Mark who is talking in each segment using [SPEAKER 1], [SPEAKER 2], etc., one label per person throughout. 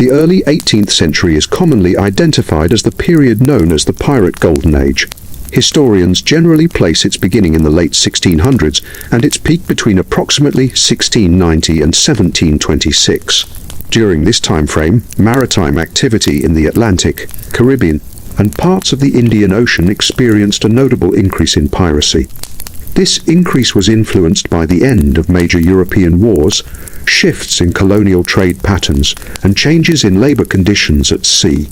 [SPEAKER 1] The early 18th century is commonly identified as the period known as the Pirate Golden Age. Historians generally place its beginning in the late 1600s and its peak between approximately 1690 and 1726. During this time frame, maritime activity in the Atlantic, Caribbean, and parts of the Indian Ocean experienced a notable increase in piracy. This increase was influenced by the end of major European wars, shifts in colonial trade patterns, and changes in labor conditions at sea.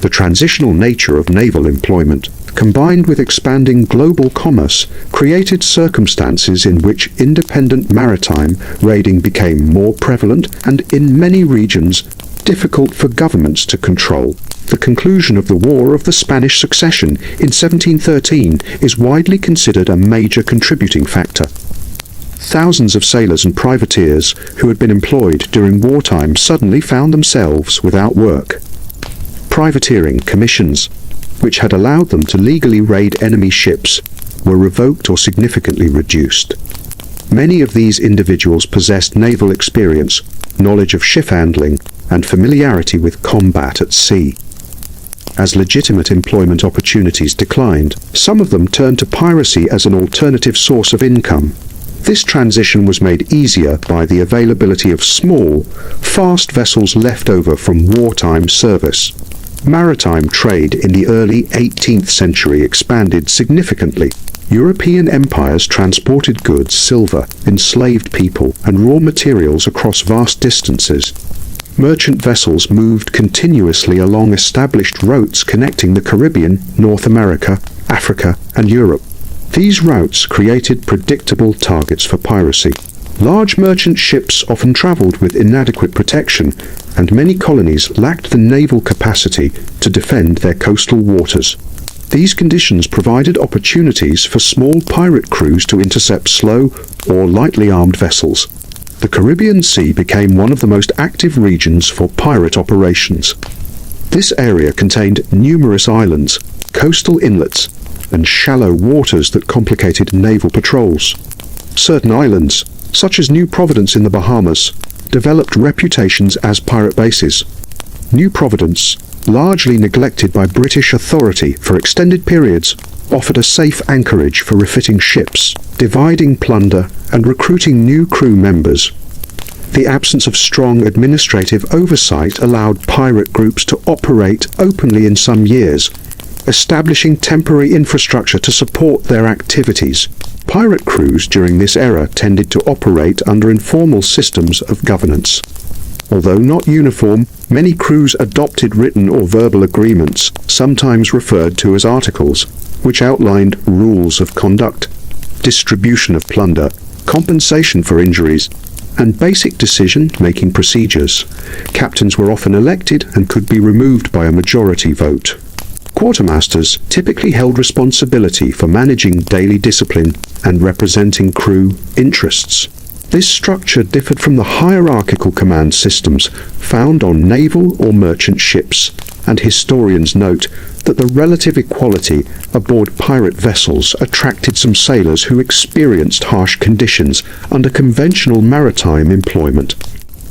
[SPEAKER 1] The transitional nature of naval employment, combined with expanding global commerce, created circumstances in which independent maritime raiding became more prevalent and, in many regions, difficult for governments to control. The conclusion of the War of the Spanish Succession in 1713 is widely considered a major contributing factor. Thousands of sailors and privateers who had been employed during wartime suddenly found themselves without work. Privateering commissions, which had allowed them to legally raid enemy ships, were revoked or significantly reduced. Many of these individuals possessed naval experience, knowledge of ship handling, and familiarity with combat at sea. As legitimate employment opportunities declined, some of them turned to piracy as an alternative source of income. This transition was made easier by the availability of small, fast vessels left over from wartime service. Maritime trade in the early 18th century expanded significantly. European empires transported goods, silver, enslaved people, and raw materials across vast distances. Merchant vessels moved continuously along established routes connecting the Caribbean, North America, Africa, and Europe. These routes created predictable targets for piracy. Large merchant ships often traveled with inadequate protection, and many colonies lacked the naval capacity to defend their coastal waters. These conditions provided opportunities for small pirate crews to intercept slow or lightly armed vessels. The Caribbean Sea became one of the most active regions for pirate operations. This area contained numerous islands, coastal inlets, and shallow waters that complicated naval patrols. Certain islands, such as New Providence in the Bahamas, developed reputations as pirate bases. New Providence, largely neglected by British authority for extended periods, offered a safe anchorage for refitting ships, dividing plunder, and recruiting new crew members. The absence of strong administrative oversight allowed pirate groups to operate openly in some years, establishing temporary infrastructure to support their activities. Pirate crews during this era tended to operate under informal systems of governance. Although not uniform, many crews adopted written or verbal agreements, sometimes referred to as articles, which outlined rules of conduct, distribution of plunder, compensation for injuries, and basic decision-making procedures. Captains were often elected and could be removed by a majority vote. Quartermasters typically held responsibility for managing daily discipline and representing crew interests. This structure differed from the hierarchical command systems found on naval or merchant ships, and historians note that the relative equality aboard pirate vessels attracted some sailors who experienced harsh conditions under conventional maritime employment.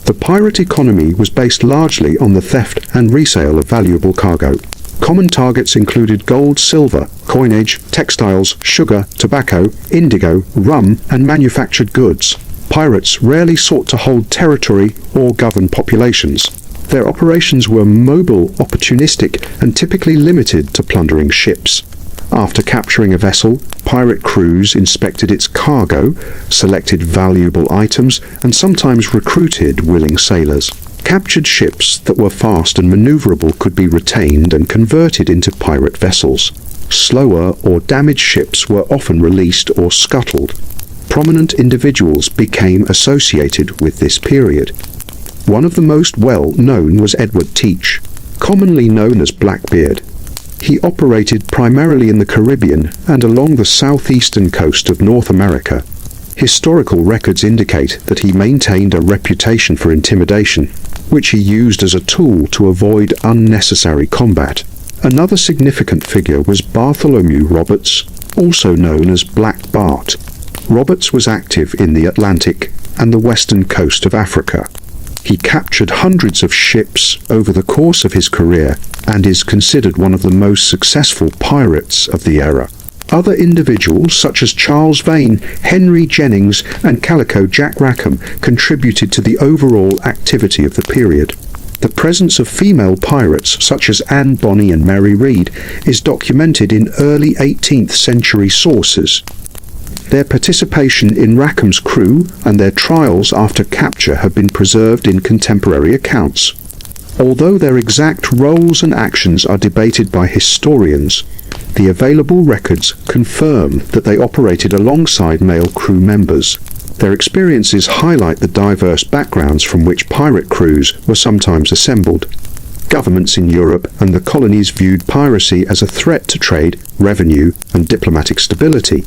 [SPEAKER 1] The pirate economy was based largely on the theft and resale of valuable cargo. Common targets included gold, silver, coinage, textiles, sugar, tobacco, indigo, rum, and manufactured goods. Pirates rarely sought to hold territory or govern populations. Their operations were mobile, opportunistic, and typically limited to plundering ships. After capturing a vessel, pirate crews inspected its cargo, selected valuable items, and sometimes recruited willing sailors. Captured ships that were fast and maneuverable could be retained and converted into pirate vessels. Slower or damaged ships were often released or scuttled. Prominent individuals became associated with this period. One of the most well-known was Edward Teach, commonly known as Blackbeard. He operated primarily in the Caribbean and along the southeastern coast of North America. Historical records indicate that he maintained a reputation for intimidation, which he used as a tool to avoid unnecessary combat. Another significant figure was Bartholomew Roberts, also known as Black Bart. Roberts was active in the Atlantic and the western coast of Africa. He captured hundreds of ships over the course of his career and is considered one of the most successful pirates of the era. Other individuals such as Charles Vane, Henry Jennings, and Calico Jack Rackham contributed to the overall activity of the period. The presence of female pirates such as Anne Bonny and Mary Read is documented in early 18th century sources. Their participation in Rackham's crew and their trials after capture have been preserved in contemporary accounts. Although their exact roles and actions are debated by historians, the available records confirm that they operated alongside male crew members. Their experiences highlight the diverse backgrounds from which pirate crews were sometimes assembled. Governments in Europe and the colonies viewed piracy as a threat to trade, revenue, and diplomatic stability.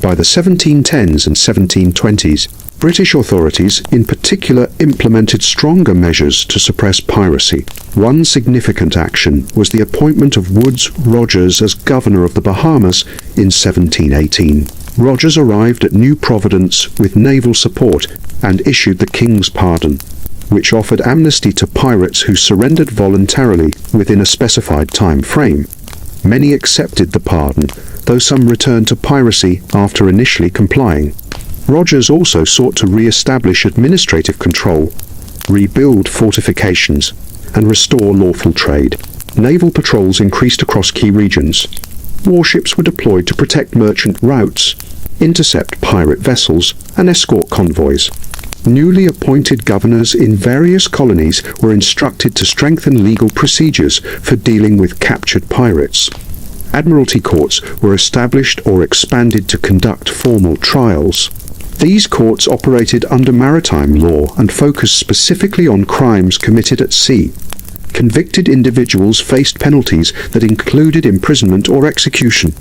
[SPEAKER 1] By the 1710s and 1720s, British authorities in particular implemented stronger measures to suppress piracy. One significant action was the appointment of Woodes Rogers as governor of the Bahamas in 1718. Rogers arrived at New Providence with naval support and issued the King's Pardon, which offered amnesty to pirates who surrendered voluntarily within a specified time frame. Many accepted the pardon, though some returned to piracy after initially complying. Rogers also sought to re-establish administrative control, rebuild fortifications, and restore lawful trade. Naval patrols increased across key regions. Warships were deployed to protect merchant routes, intercept pirate vessels, and escort convoys. Newly appointed governors in various colonies were instructed to strengthen legal procedures for dealing with captured pirates. Admiralty courts were established or expanded to conduct formal trials. These courts operated under maritime law and focused specifically on crimes committed at sea. Convicted individuals faced penalties that included imprisonment or execution.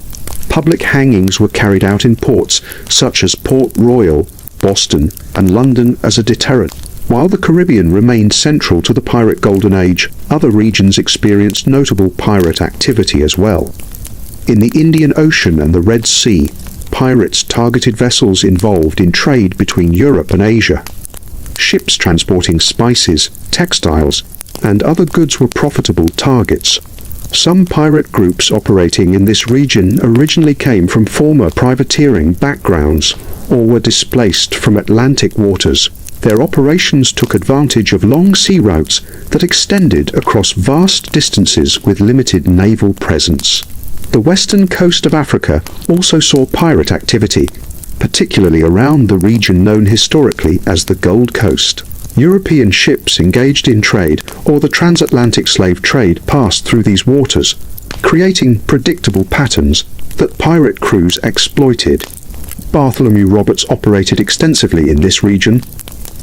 [SPEAKER 1] Public hangings were carried out in ports such as Port Royal, Boston, and London as a deterrent. While the Caribbean remained central to the pirate Golden Age, other regions experienced notable pirate activity as well. In the Indian Ocean and the Red Sea, pirates targeted vessels involved in trade between Europe and Asia. Ships transporting spices, textiles, and other goods were profitable targets. Some pirate groups operating in this region originally came from former privateering backgrounds or were displaced from Atlantic waters. Their operations took advantage of long sea routes that extended across vast distances with limited naval presence. The western coast of Africa also saw pirate activity, particularly around the region known historically as the Gold Coast. European ships engaged in trade or the transatlantic slave trade passed through these waters, creating predictable patterns that pirate crews exploited. Bartholomew Roberts operated extensively in this region,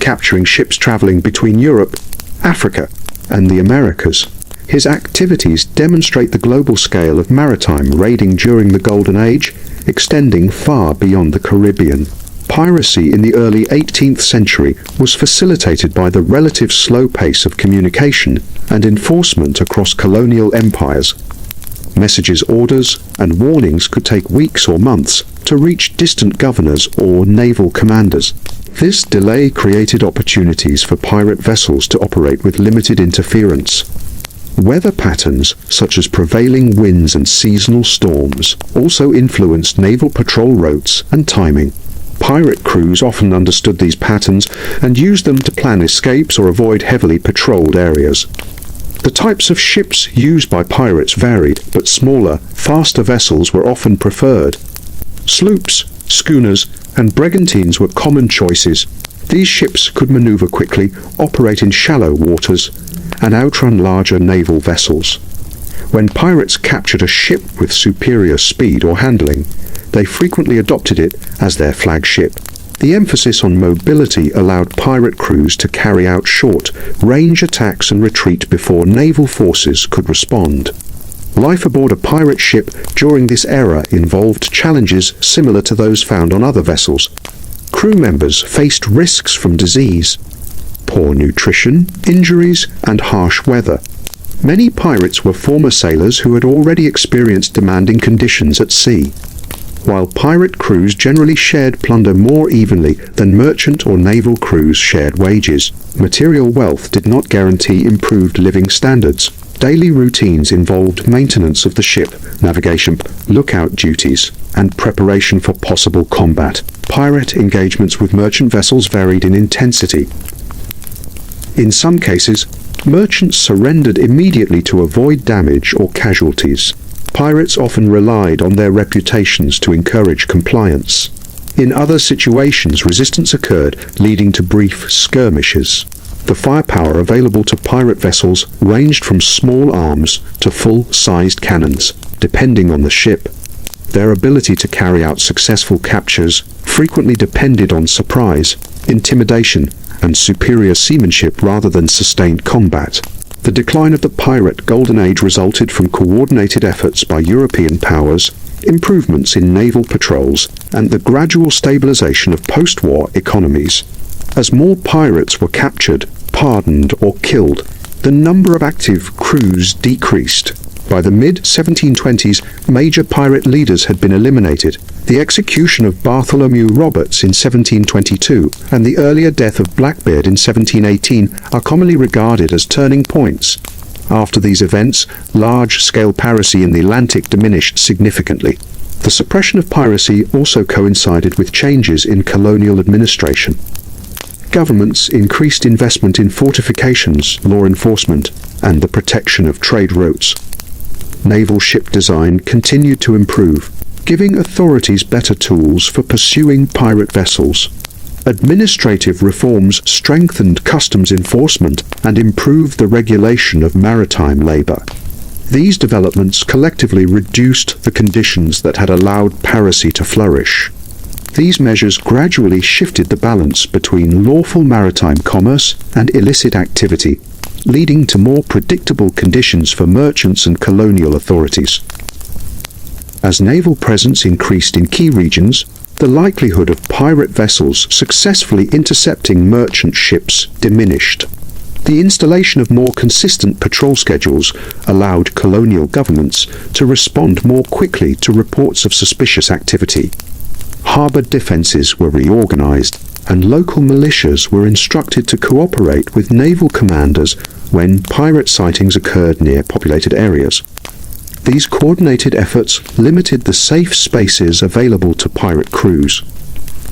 [SPEAKER 1] capturing ships traveling between Europe, Africa, and the Americas. His activities demonstrate the global scale of maritime raiding during the Golden Age, extending far beyond the Caribbean. Piracy in the early 18th century was facilitated by the relative slow pace of communication and enforcement across colonial empires. Messages, orders, and warnings could take weeks or months to reach distant governors or naval commanders. This delay created opportunities for pirate vessels to operate with limited interference. Weather patterns, such as prevailing winds and seasonal storms, also influenced naval patrol routes and timing. Pirate crews often understood these patterns and used them to plan escapes or avoid heavily patrolled areas. The types of ships used by pirates varied, but smaller, faster vessels were often preferred. Sloops, schooners, and brigantines were common choices. These ships could maneuver quickly, operate in shallow waters, and outrun larger naval vessels. When pirates captured a ship with superior speed or handling, they frequently adopted it as their flagship. The emphasis on mobility allowed pirate crews to carry out short-range attacks and retreat before naval forces could respond. Life aboard a pirate ship during this era involved challenges similar to those found on other vessels. Crew members faced risks from disease, poor nutrition, injuries, and harsh weather. Many pirates were former sailors who had already experienced demanding conditions at sea. while pirate crews generally shared plunder more evenly than merchant or naval crews shared wages. Material wealth did not guarantee improved living standards. Daily routines involved maintenance of the ship, navigation, lookout duties, and preparation for possible combat. Pirate engagements with merchant vessels varied in intensity. In some cases, merchants surrendered immediately to avoid damage or casualties. Pirates often relied on their reputations to encourage compliance. In other situations, resistance occurred, leading to brief skirmishes. The firepower available to pirate vessels ranged from small arms to full-sized cannons, depending on the ship. Their ability to carry out successful captures frequently depended on surprise, intimidation, and superior seamanship rather than sustained combat. The decline of the pirate Golden Age resulted from coordinated efforts by European powers, improvements in naval patrols, and the gradual stabilization of post-war economies. As more pirates were captured, pardoned, or killed, the number of active crews decreased. By the mid-1720s, major pirate leaders had been eliminated. The execution of Bartholomew Roberts in 1722 and the earlier death of Blackbeard in 1718 are commonly regarded as turning points. After these events, large-scale piracy in the Atlantic diminished significantly. The suppression of piracy also coincided with changes in colonial administration. Governments increased investment in fortifications, law enforcement, and the protection of trade routes. Naval ship design continued to improve, giving authorities better tools for pursuing pirate vessels. Administrative reforms strengthened customs enforcement and improved the regulation of maritime labor. These developments collectively reduced the conditions that had allowed piracy to flourish. These measures gradually shifted the balance between lawful maritime commerce and illicit activity, leading to more predictable conditions for merchants and colonial authorities. As naval presence increased in key regions, the likelihood of pirate vessels successfully intercepting merchant ships diminished. The installation of more consistent patrol schedules allowed colonial governments to respond more quickly to reports of suspicious activity. Harbor defenses were reorganized, and local militias were instructed to cooperate with naval commanders when pirate sightings occurred near populated areas. These coordinated efforts limited the safe spaces available to pirate crews,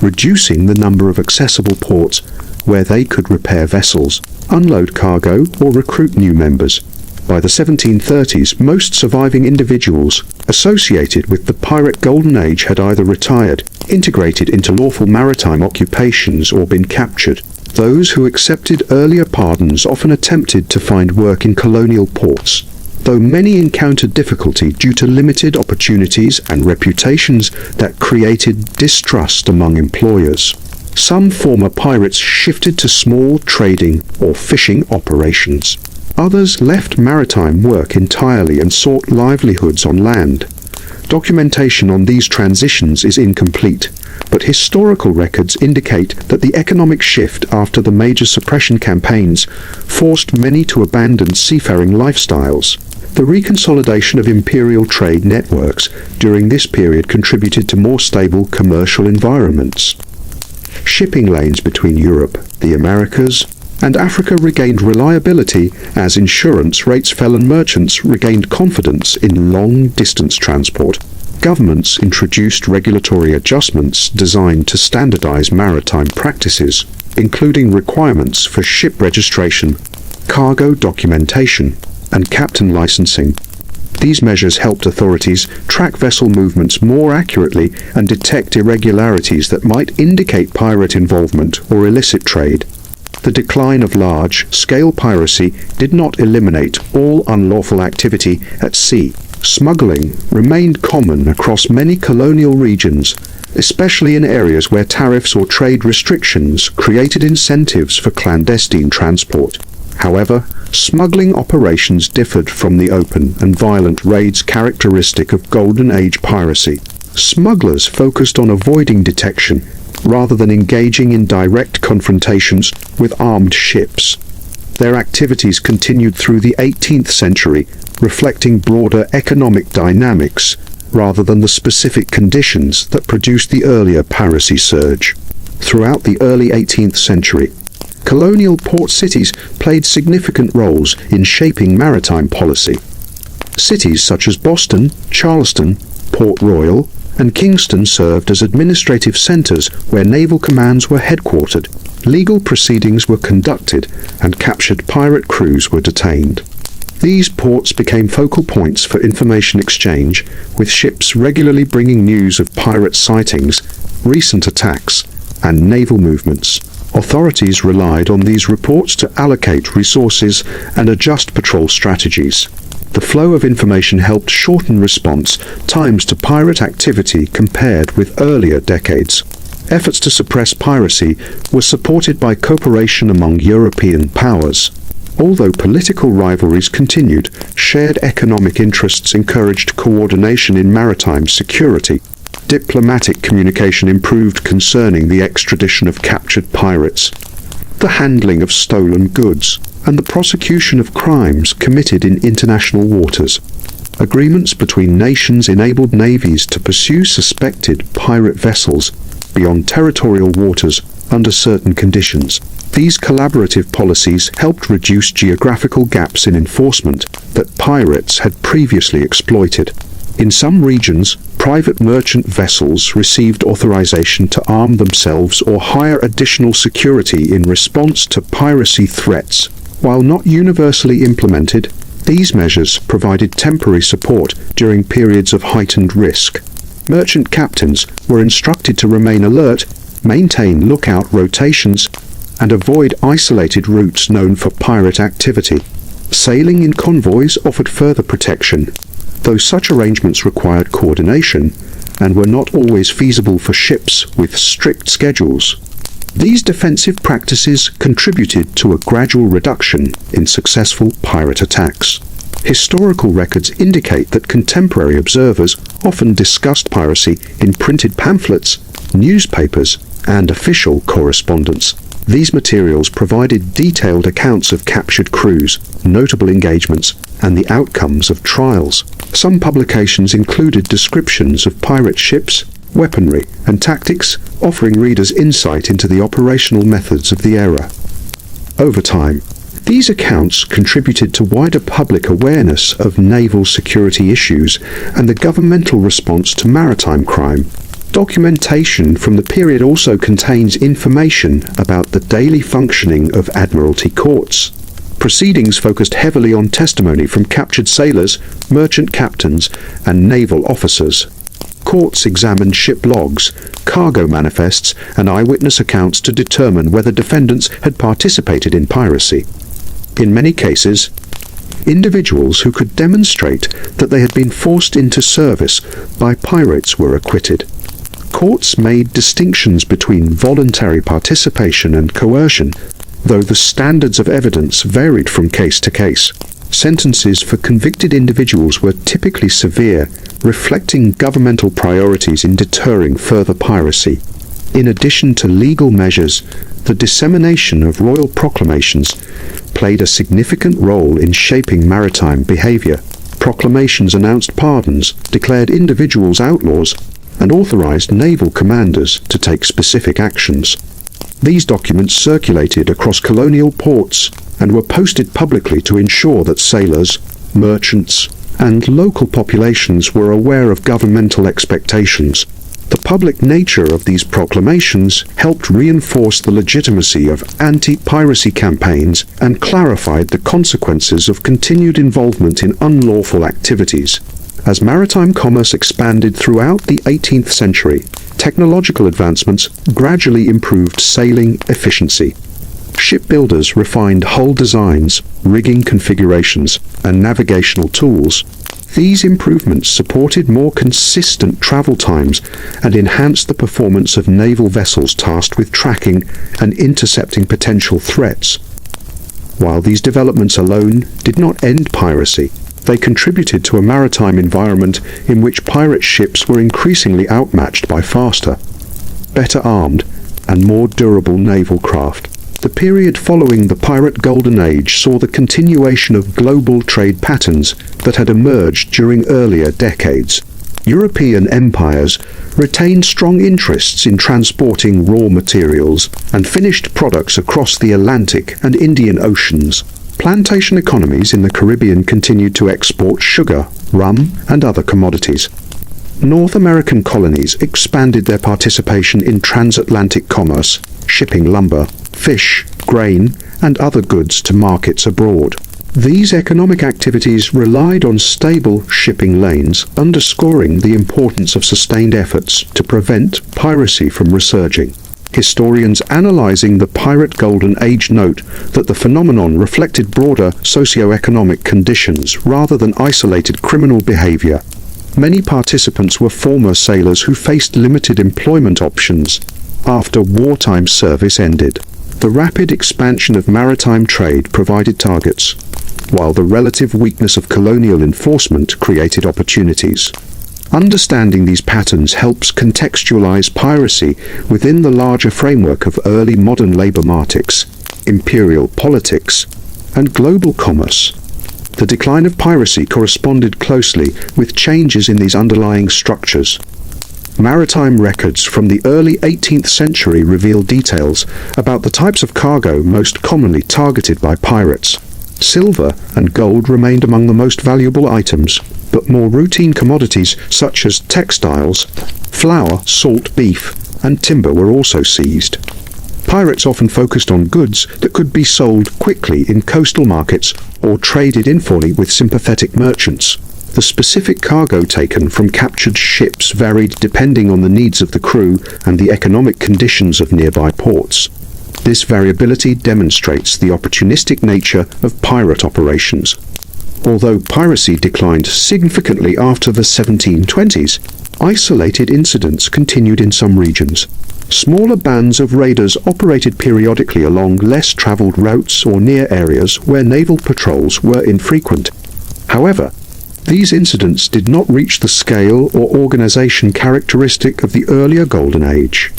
[SPEAKER 1] reducing the number of accessible ports where they could repair vessels, unload cargo, or recruit new members. By the 1730s, most surviving individuals associated with the pirate Golden Age had either retired, integrated into lawful maritime occupations, or been captured. Those who accepted earlier pardons often attempted to find work in colonial ports, though many encountered difficulty due to limited opportunities and reputations that created distrust among employers. Some former pirates shifted to small trading or fishing operations. Others left maritime work entirely and sought livelihoods on land. Documentation on these transitions is incomplete, but historical records indicate that the economic shift after the major suppression campaigns forced many to abandon seafaring lifestyles. The reconsolidation of imperial trade networks during this period contributed to more stable commercial environments. Shipping lanes between Europe, the Americas, and Africa regained reliability as insurance rates fell and merchants regained confidence in long-distance transport. Governments introduced regulatory adjustments designed to standardize maritime practices, including requirements for ship registration, cargo documentation, and captain licensing. These measures helped authorities track vessel movements more accurately and detect irregularities that might indicate pirate involvement or illicit trade. The decline of large-scale piracy did not eliminate all unlawful activity at sea. Smuggling remained common across many colonial regions, especially in areas where tariffs or trade restrictions created incentives for clandestine transport. However, smuggling operations differed from the open and violent raids characteristic of Golden Age piracy. Smugglers focused on avoiding detection rather than engaging in direct confrontations with armed ships. Their activities continued through the 18th century, reflecting broader economic dynamics rather than the specific conditions that produced the earlier piracy surge. Throughout the early 18th century, colonial port cities played significant roles in shaping maritime policy. Cities such as Boston, Charleston, Port Royal, and Kingston served as administrative centers where naval commands were headquartered. Legal proceedings were conducted, and captured pirate crews were detained. These ports became focal points for information exchange, with ships regularly bringing news of pirate sightings, recent attacks, and naval movements. Authorities relied on these reports to allocate resources and adjust patrol strategies. The flow of information helped shorten response times to pirate activity compared with earlier decades. Efforts to suppress piracy were supported by cooperation among European powers. Although political rivalries continued, shared economic interests encouraged coordination in maritime security. Diplomatic communication improved concerning the extradition of captured pirates, the handling of stolen goods, and the prosecution of crimes committed in international waters. Agreements between nations enabled navies to pursue suspected pirate vessels beyond territorial waters under certain conditions. These collaborative policies helped reduce geographical gaps in enforcement that pirates had previously exploited. In some regions, private merchant vessels received authorization to arm themselves or hire additional security in response to piracy threats. While not universally implemented, these measures provided temporary support during periods of heightened risk. Merchant captains were instructed to remain alert, maintain lookout rotations, and avoid isolated routes known for pirate activity. Sailing in convoys offered further protection, though such arrangements required coordination and were not always feasible for ships with strict schedules. These defensive practices contributed to a gradual reduction in successful pirate attacks. Historical records indicate that contemporary observers often discussed piracy in printed pamphlets, newspapers, and official correspondence. These materials provided detailed accounts of captured crews, notable engagements, and the outcomes of trials. Some publications included descriptions of pirate ships, weaponry, and tactics, offering readers insight into the operational methods of the era. Over time, these accounts contributed to wider public awareness of naval security issues and the governmental response to maritime crime. Documentation from the period also contains information about the daily functioning of admiralty courts. Proceedings focused heavily on testimony from captured sailors, merchant captains, and naval officers. Courts examined ship logs, cargo manifests, and eyewitness accounts to determine whether defendants had participated in piracy. In many cases, individuals who could demonstrate that they had been forced into service by pirates were acquitted. Courts made distinctions between voluntary participation and coercion, though the standards of evidence varied from case to case. Sentences for convicted individuals were typically severe, reflecting governmental priorities in deterring further piracy. In addition to legal measures, the dissemination of royal proclamations played a significant role in shaping maritime behavior. Proclamations announced pardons, declared individuals outlaws, and authorized naval commanders to take specific actions. These documents circulated across colonial ports and were posted publicly to ensure that sailors, merchants, and local populations were aware of governmental expectations. The public nature of these proclamations helped reinforce the legitimacy of anti-piracy campaigns and clarified the consequences of continued involvement in unlawful activities. As maritime commerce expanded throughout the 18th century, technological advancements gradually improved sailing efficiency. Shipbuilders refined hull designs, rigging configurations, and navigational tools. These improvements supported more consistent travel times and enhanced the performance of naval vessels tasked with tracking and intercepting potential threats. While these developments alone did not end piracy, they contributed to a maritime environment in which pirate ships were increasingly outmatched by faster, better armed, and more durable naval craft. The period following the Pirate Golden Age saw the continuation of global trade patterns that had emerged during earlier decades. European empires retained strong interests in transporting raw materials and finished products across the Atlantic and Indian Oceans. Plantation economies in the Caribbean continued to export sugar, rum, and other commodities. North American colonies expanded their participation in transatlantic commerce, shipping lumber, fish, grain, and other goods to markets abroad. These economic activities relied on stable shipping lanes, underscoring the importance of sustained efforts to prevent piracy from resurging. Historians analyzing the Pirate Golden Age note that the phenomenon reflected broader socio-economic conditions rather than isolated criminal behavior. Many participants were former sailors who faced limited employment options after wartime service ended. The rapid expansion of maritime trade provided targets, while the relative weakness of colonial enforcement created opportunities. Understanding these patterns helps contextualize piracy within the larger framework of early modern labor markets, imperial politics, and global commerce. The decline of piracy corresponded closely with changes in these underlying structures. Maritime records from the early 18th century reveal details about the types of cargo most commonly targeted by pirates. Silver and gold remained among the most valuable items, but more routine commodities such as textiles, flour, salt beef, and timber were also seized. Pirates often focused on goods that could be sold quickly in coastal markets or traded informally with sympathetic merchants. The specific cargo taken from captured ships varied depending on the needs of the crew and the economic conditions of nearby ports. This variability demonstrates the opportunistic nature of pirate operations. Although piracy declined significantly after the 1720s, isolated incidents continued in some regions. Smaller bands of raiders operated periodically along less traveled routes or near areas where naval patrols were infrequent. However, these incidents did not reach the scale or organization characteristic of the earlier Golden Age.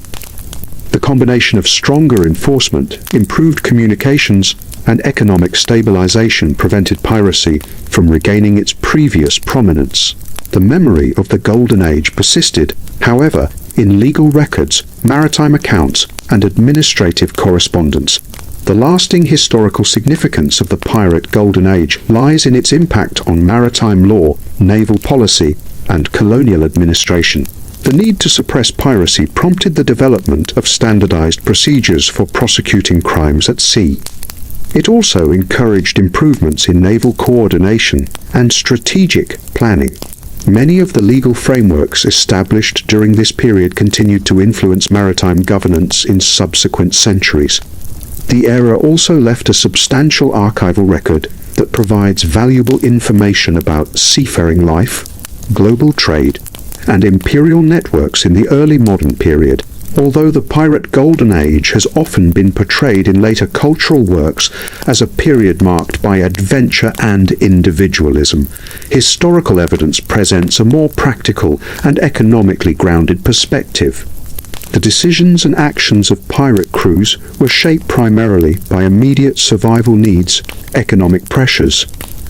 [SPEAKER 1] The combination of stronger enforcement, improved communications, and economic stabilization prevented piracy from regaining its previous prominence. The memory of the Golden Age persisted, however, in legal records, maritime accounts, and administrative correspondence. The lasting historical significance of the Pirate Golden Age lies in its impact on maritime law, naval policy, and colonial administration. The need to suppress piracy prompted the development of standardized procedures for prosecuting crimes at sea. It also encouraged improvements in naval coordination and strategic planning. Many of the legal frameworks established during this period continued to influence maritime governance in subsequent centuries. The era also left a substantial archival record that provides valuable information about seafaring life, global trade, and imperial networks in the early modern period. Although the Pirate Golden Age has often been portrayed in later cultural works as a period marked by adventure and individualism, historical evidence presents a more practical and economically grounded perspective. The decisions and actions of pirate crews were shaped primarily by immediate survival needs, economic pressures,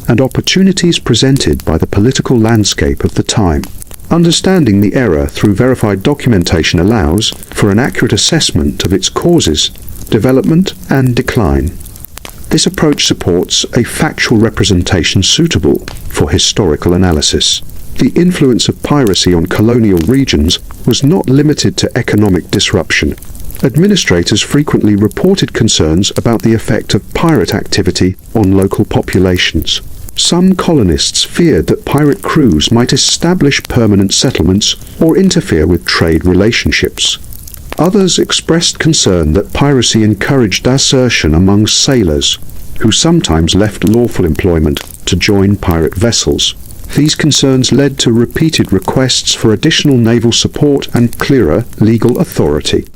[SPEAKER 1] and opportunities presented by the political landscape of the time. Understanding the era through verified documentation allows for an accurate assessment of its causes, development, and decline. This approach supports a factual representation suitable for historical analysis. The influence of piracy on colonial regions was not limited to economic disruption. Administrators frequently reported concerns about the effect of pirate activity on local populations. Some colonists feared that pirate crews might establish permanent settlements or interfere with trade relationships. Others expressed concern that piracy encouraged desertion among sailors, who sometimes left lawful employment to join pirate vessels. These concerns led to repeated requests for additional naval support and clearer legal authority.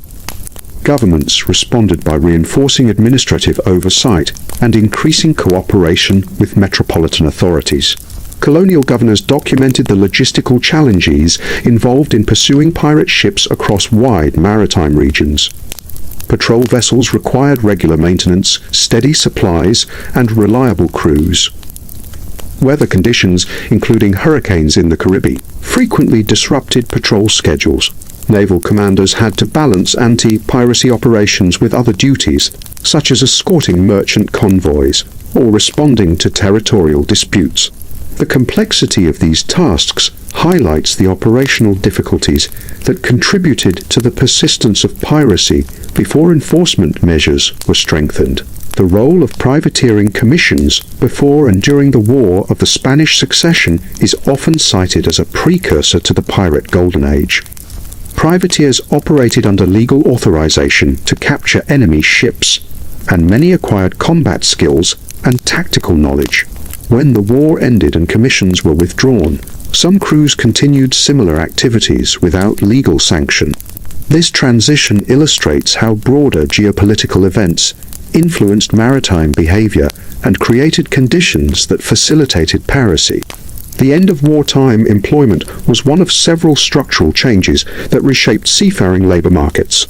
[SPEAKER 1] Governments responded by reinforcing administrative oversight and increasing cooperation with metropolitan authorities. Colonial governors documented the logistical challenges involved in pursuing pirate ships across wide maritime regions. Patrol vessels required regular maintenance, steady supplies, and reliable crews. Weather conditions, including hurricanes in the Caribbean, frequently disrupted patrol schedules. Naval commanders had to balance anti-piracy operations with other duties, such as escorting merchant convoys or responding to territorial disputes. The complexity of these tasks highlights the operational difficulties that contributed to the persistence of piracy before enforcement measures were strengthened. The role of privateering commissions before and during the War of the Spanish Succession is often cited as a precursor to the pirate Golden Age. Privateers operated under legal authorization to capture enemy ships, and many acquired combat skills and tactical knowledge. When the war ended and commissions were withdrawn, some crews continued similar activities without legal sanction. This transition illustrates how broader geopolitical events influenced maritime behavior and created conditions that facilitated piracy. The end of wartime employment was one of several structural changes that reshaped seafaring labor markets.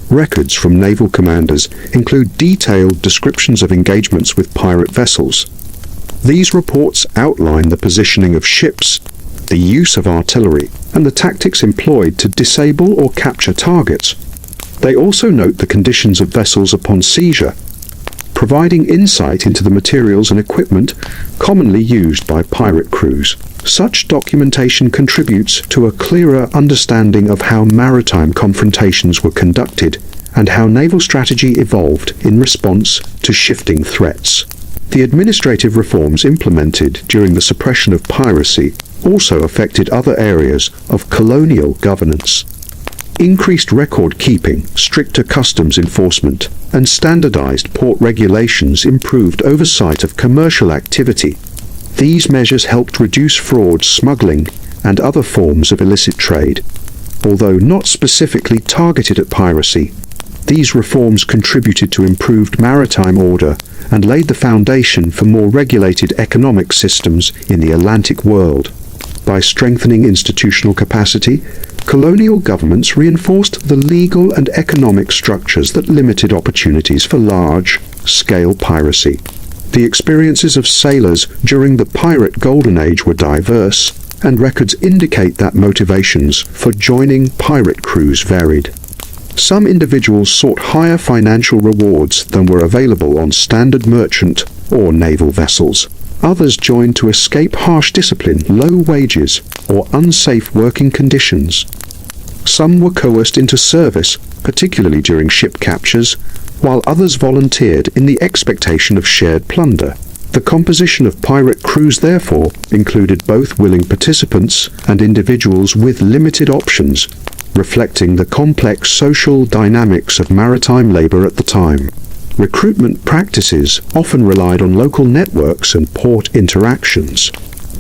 [SPEAKER 1] Records from naval commanders include detailed descriptions of engagements with pirate vessels. These reports outline the positioning of ships, the use of artillery, and the tactics employed to disable or capture targets. They also note the conditions of vessels upon seizure, providing insight into the materials and equipment commonly used by pirate crews. Such documentation contributes to a clearer understanding of how maritime confrontations were conducted and how naval strategy evolved in response to shifting threats. The administrative reforms implemented during the suppression of piracy also affected other areas of colonial governance. Increased record keeping, stricter customs enforcement, and standardized port regulations improved oversight of commercial activity. These measures helped reduce fraud, smuggling, and other forms of illicit trade. Although not specifically targeted at piracy, these reforms contributed to improved maritime order and laid the foundation for more regulated economic systems in the Atlantic world. By strengthening institutional capacity, colonial governments reinforced the legal and economic structures that limited opportunities for large-scale piracy. The experiences of sailors during the pirate Golden Age were diverse, and records indicate that motivations for joining pirate crews varied. Some individuals sought higher financial rewards than were available on standard merchant or naval vessels. Others joined to escape harsh discipline, low wages, or unsafe working conditions. Some were coerced into service, particularly during ship captures, while others volunteered in the expectation of shared plunder. The composition of pirate crews, therefore, included both willing participants and individuals with limited options, reflecting the complex social dynamics of maritime labor at the time. Recruitment practices often relied on local networks and port interactions.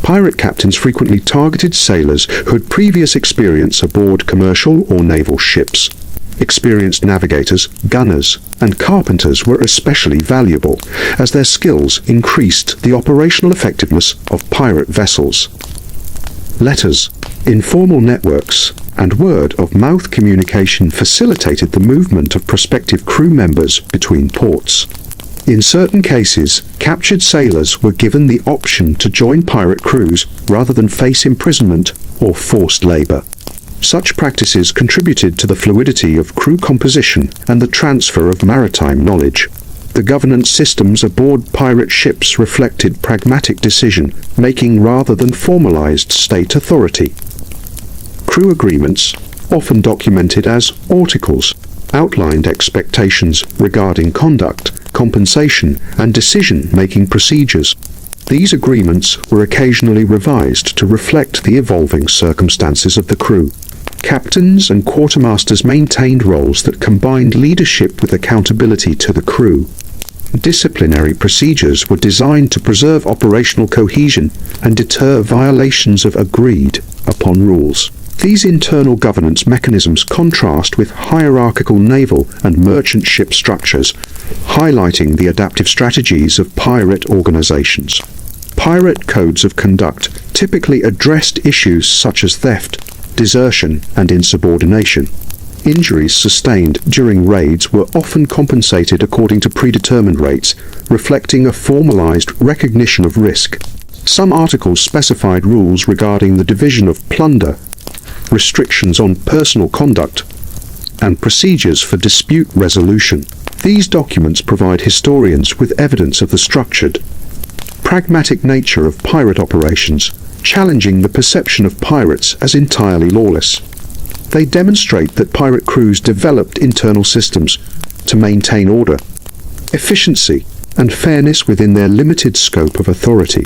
[SPEAKER 1] Pirate captains frequently targeted sailors who had previous experience aboard commercial or naval ships. Experienced navigators, gunners, and carpenters were especially valuable, as their skills increased the operational effectiveness of pirate vessels. Letters, informal networks, and word-of-mouth communication facilitated the movement of prospective crew members between ports. In certain cases, captured sailors were given the option to join pirate crews rather than face imprisonment or forced labor. Such practices contributed to the fluidity of crew composition and the transfer of maritime knowledge. The governance systems aboard pirate ships reflected pragmatic decision-making rather than formalized state authority. Crew agreements, often documented as articles, outlined expectations regarding conduct, compensation, and decision-making procedures. These agreements were occasionally revised to reflect the evolving circumstances of the crew. Captains and quartermasters maintained roles that combined leadership with accountability to the crew. Disciplinary procedures were designed to preserve operational cohesion and deter violations of agreed-upon rules. These internal governance mechanisms contrast with hierarchical naval and merchant ship structures, highlighting the adaptive strategies of pirate organizations. Pirate codes of conduct typically addressed issues such as theft, desertion, and insubordination. Injuries sustained during raids were often compensated according to predetermined rates, reflecting a formalized recognition of risk. Some articles specified rules regarding the division of plunder, restrictions on personal conduct, and procedures for dispute resolution. These documents provide historians with evidence of the structured, pragmatic nature of pirate operations, challenging the perception of pirates as entirely lawless. They demonstrate that pirate crews developed internal systems to maintain order, efficiency, and fairness within their limited scope of authority.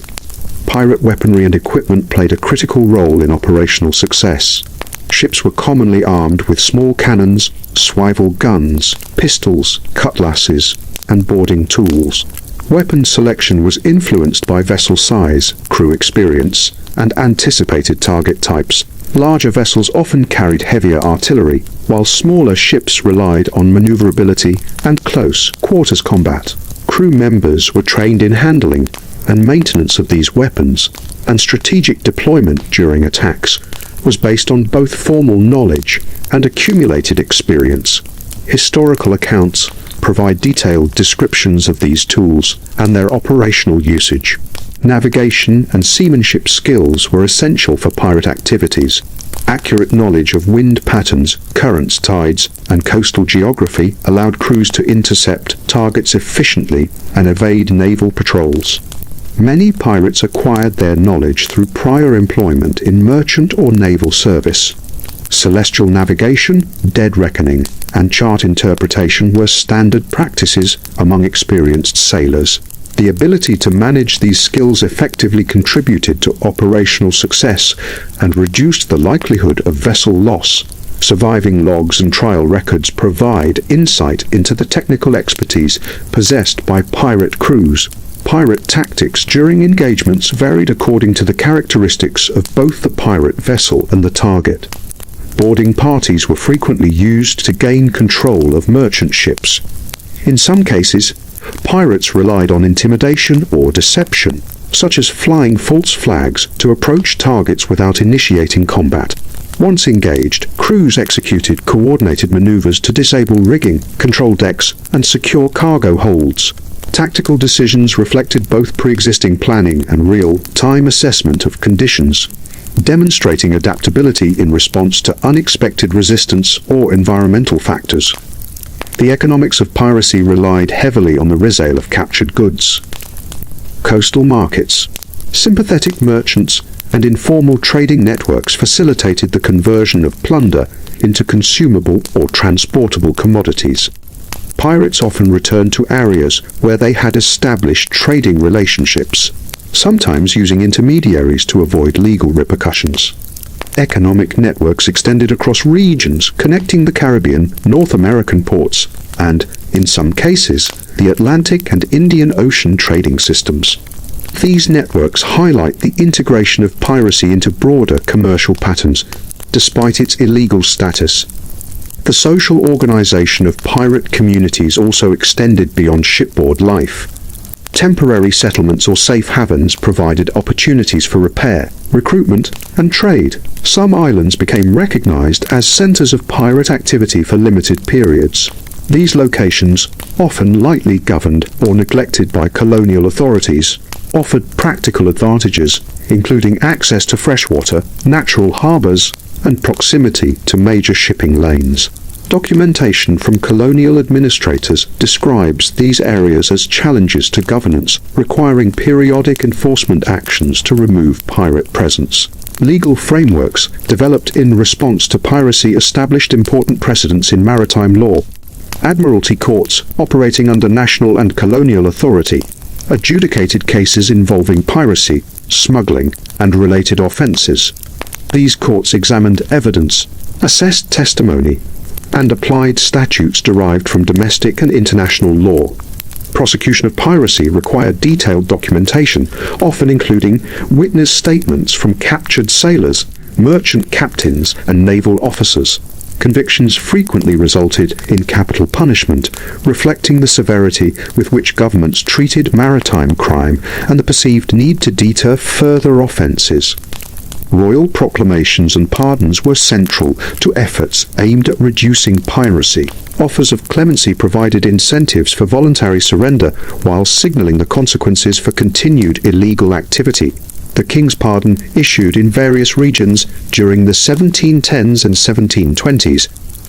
[SPEAKER 1] Pirate weaponry and equipment played a critical role in operational success. Ships were commonly armed with small cannons, swivel guns, pistols, cutlasses, and boarding tools. Weapon selection was influenced by vessel size, crew experience, and anticipated target types. Larger vessels often carried heavier artillery, while smaller ships relied on maneuverability and close quarters combat. Crew members were trained in handling and maintenance of these weapons, and strategic deployment during attacks was based on both formal knowledge and accumulated experience. Historical accounts provide detailed descriptions of these tools and their operational usage. Navigation and seamanship skills were essential for pirate activities. Accurate knowledge of wind patterns, currents, tides, and coastal geography allowed crews to intercept targets efficiently and evade naval patrols. Many pirates acquired their knowledge through prior employment in merchant or naval service. Celestial navigation, dead reckoning, and chart interpretation were standard practices among experienced sailors. The ability to manage these skills effectively contributed to operational success and reduced the likelihood of vessel loss. Surviving logs and trial records provide insight into the technical expertise possessed by pirate crews. Pirate tactics during engagements varied according to the characteristics of both the pirate vessel and the target. Boarding parties were frequently used to gain control of merchant ships. In some cases, pirates relied on intimidation or deception, such as flying false flags to approach targets without initiating combat. Once engaged, crews executed coordinated maneuvers to disable rigging, control decks, and secure cargo holds. Tactical decisions reflected both pre-existing planning and real-time assessment of conditions, demonstrating adaptability in response to unexpected resistance or environmental factors. The economics of piracy relied heavily on the resale of captured goods. Coastal markets, sympathetic merchants, and informal trading networks facilitated the conversion of plunder into consumable or transportable commodities. Pirates often returned to areas where they had established trading relationships, sometimes using intermediaries to avoid legal repercussions. Economic networks extended across regions, connecting the Caribbean, North American ports, and, in some cases, the Atlantic and Indian Ocean trading systems. These networks highlight the integration of piracy into broader commercial patterns, despite its illegal status. The social organization of pirate communities also extended beyond shipboard life. Temporary settlements or safe havens provided opportunities for repair, recruitment, and trade. Some islands became recognized as centers of pirate activity for limited periods. These locations, often lightly governed or neglected by colonial authorities, offered practical advantages, including access to freshwater, natural harbors, and proximity to major shipping lanes. Documentation from colonial administrators describes these areas as challenges to governance, requiring periodic enforcement actions to remove pirate presence. Legal frameworks developed in response to piracy established important precedents in maritime law. Admiralty courts, operating under national and colonial authority, adjudicated cases involving piracy, smuggling, and related offenses. These courts examined evidence, assessed testimony, and applied statutes derived from domestic and international law. Prosecution of piracy required detailed documentation, often including witness statements from captured sailors, merchant captains, and naval officers. Convictions frequently resulted in capital punishment, reflecting the severity with which governments treated maritime crime and the perceived need to deter further offenses. Royal proclamations and pardons were central to efforts aimed at reducing piracy. Offers of clemency provided incentives for voluntary surrender while signalling the consequences for continued illegal activity. The King's Pardon, issued in various regions during the 1710s and 1720s,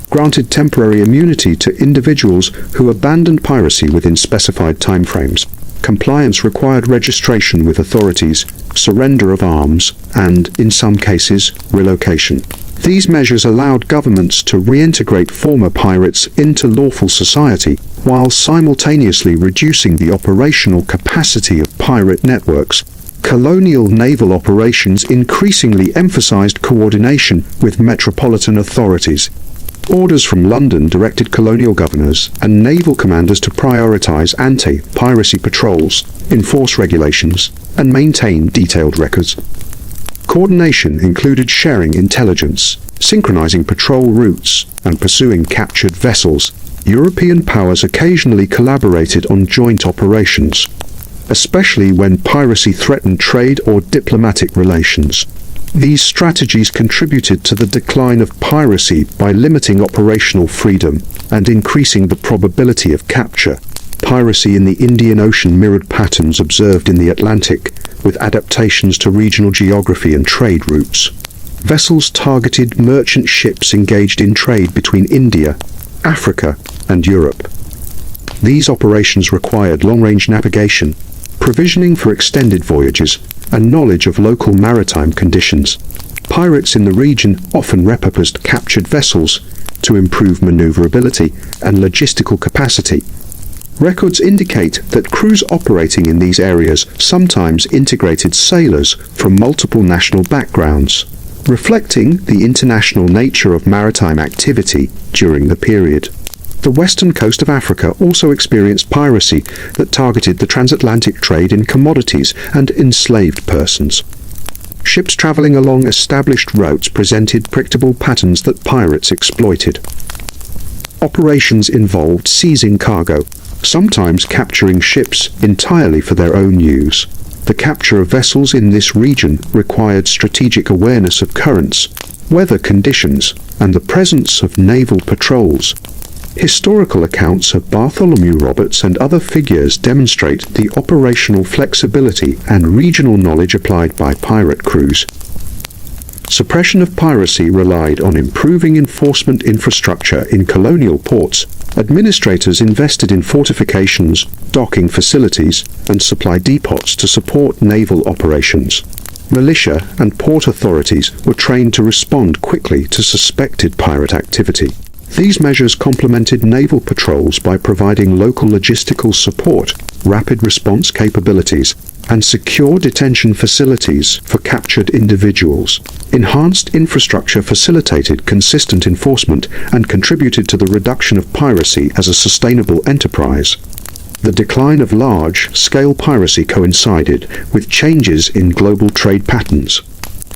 [SPEAKER 1] granted temporary immunity to individuals who abandoned piracy within specified timeframes. Compliance required registration with authorities, surrender of arms, and, in some cases, relocation. These measures allowed governments to reintegrate former pirates into lawful society, while simultaneously reducing the operational capacity of pirate networks. Colonial naval operations increasingly emphasized coordination with metropolitan authorities. Orders from London directed colonial governors and naval commanders to prioritize anti-piracy patrols, enforce regulations, and maintain detailed records. Coordination included sharing intelligence, synchronizing patrol routes, and pursuing captured vessels. European powers occasionally collaborated on joint operations, especially when piracy threatened trade or diplomatic relations. These strategies contributed to the decline of piracy by limiting operational freedom and increasing the probability of capture. Piracy in the Indian Ocean mirrored patterns observed in the Atlantic, with adaptations to regional geography and trade routes. Vessels targeted merchant ships engaged in trade between India, Africa, and Europe. These operations required long-range navigation, provisioning for extended voyages, and knowledge of local maritime conditions. Pirates in the region often repurposed captured vessels to improve maneuverability and logistical capacity. Records indicate that crews operating in these areas sometimes integrated sailors from multiple national backgrounds, reflecting the international nature of maritime activity during the period. The western coast of Africa also experienced piracy that targeted the transatlantic trade in commodities and enslaved persons. Ships traveling along established routes presented predictable patterns that pirates exploited. Operations involved seizing cargo, sometimes capturing ships entirely for their own use. The capture of vessels in this region required strategic awareness of currents, weather conditions, and the presence of naval patrols. Historical accounts of Bartholomew Roberts and other figures demonstrate the operational flexibility and regional knowledge applied by pirate crews. Suppression of piracy relied on improving enforcement infrastructure in colonial ports. Administrators invested in fortifications, docking facilities, and supply depots to support naval operations. Militia and port authorities were trained to respond quickly to suspected pirate activity. These measures complemented naval patrols by providing local logistical support, rapid response capabilities, and secure detention facilities for captured individuals. Enhanced infrastructure facilitated consistent enforcement and contributed to the reduction of piracy as a sustainable enterprise. The decline of large-scale piracy coincided with changes in global trade patterns.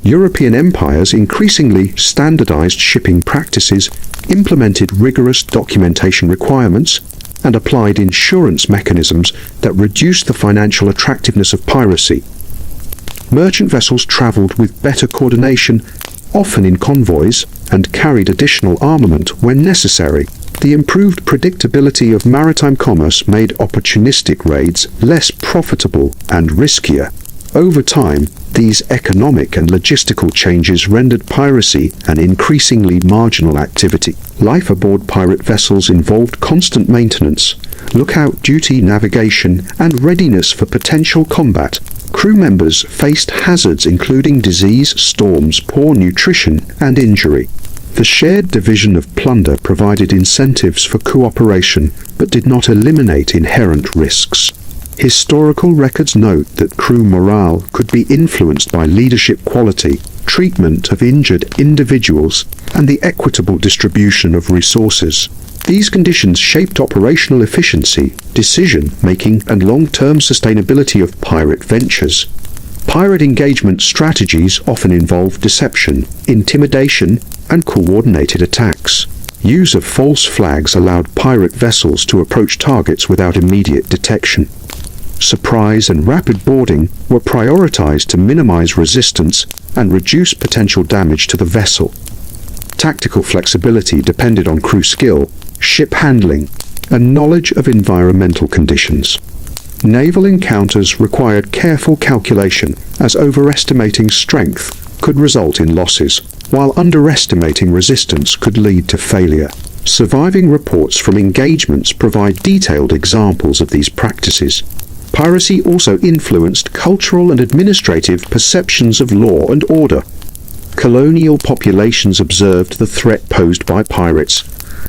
[SPEAKER 1] European empires increasingly standardized shipping practices, implemented rigorous documentation requirements, and applied insurance mechanisms that reduced the financial attractiveness of piracy. Merchant vessels traveled with better coordination, often in convoys, and carried additional armament when necessary. The improved predictability of maritime commerce made opportunistic raids less profitable and riskier. Over time, these economic and logistical changes rendered piracy an increasingly marginal activity. Life aboard pirate vessels involved constant maintenance, lookout duty, navigation, and readiness for potential combat. Crew members faced hazards including disease, storms, poor nutrition, and injury. The shared division of plunder provided incentives for cooperation, but did not eliminate inherent risks. Historical records note that crew morale could be influenced by leadership quality, treatment of injured individuals, and the equitable distribution of resources. These conditions shaped operational efficiency, decision-making, and long-term sustainability of pirate ventures. Pirate engagement strategies often involve deception, intimidation, and coordinated attacks. Use of false flags allowed pirate vessels to approach targets without immediate detection. surprise and rapid boarding were prioritized to minimize resistance and reduce potential damage to the vessel. Tactical flexibility depended on crew skill, ship handling, and knowledge of environmental conditions. Naval encounters required careful calculation, as overestimating strength could result in losses, while underestimating resistance could lead to failure. Surviving reports from engagements provide detailed examples of these practices. Piracy also influenced cultural and administrative perceptions of law and order. Colonial populations observed the threat posed by pirates,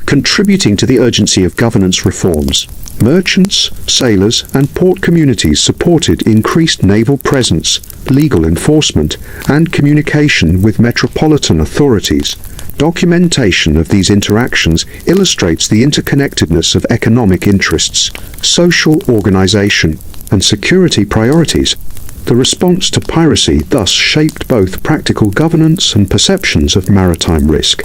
[SPEAKER 1] contributing to the urgency of governance reforms. Merchants, sailors, and port communities supported increased naval presence, legal enforcement, and communication with metropolitan authorities. Documentation of these interactions illustrates the interconnectedness of economic interests, social organization, and security priorities. The response to piracy thus shaped both practical governance and perceptions of maritime risk.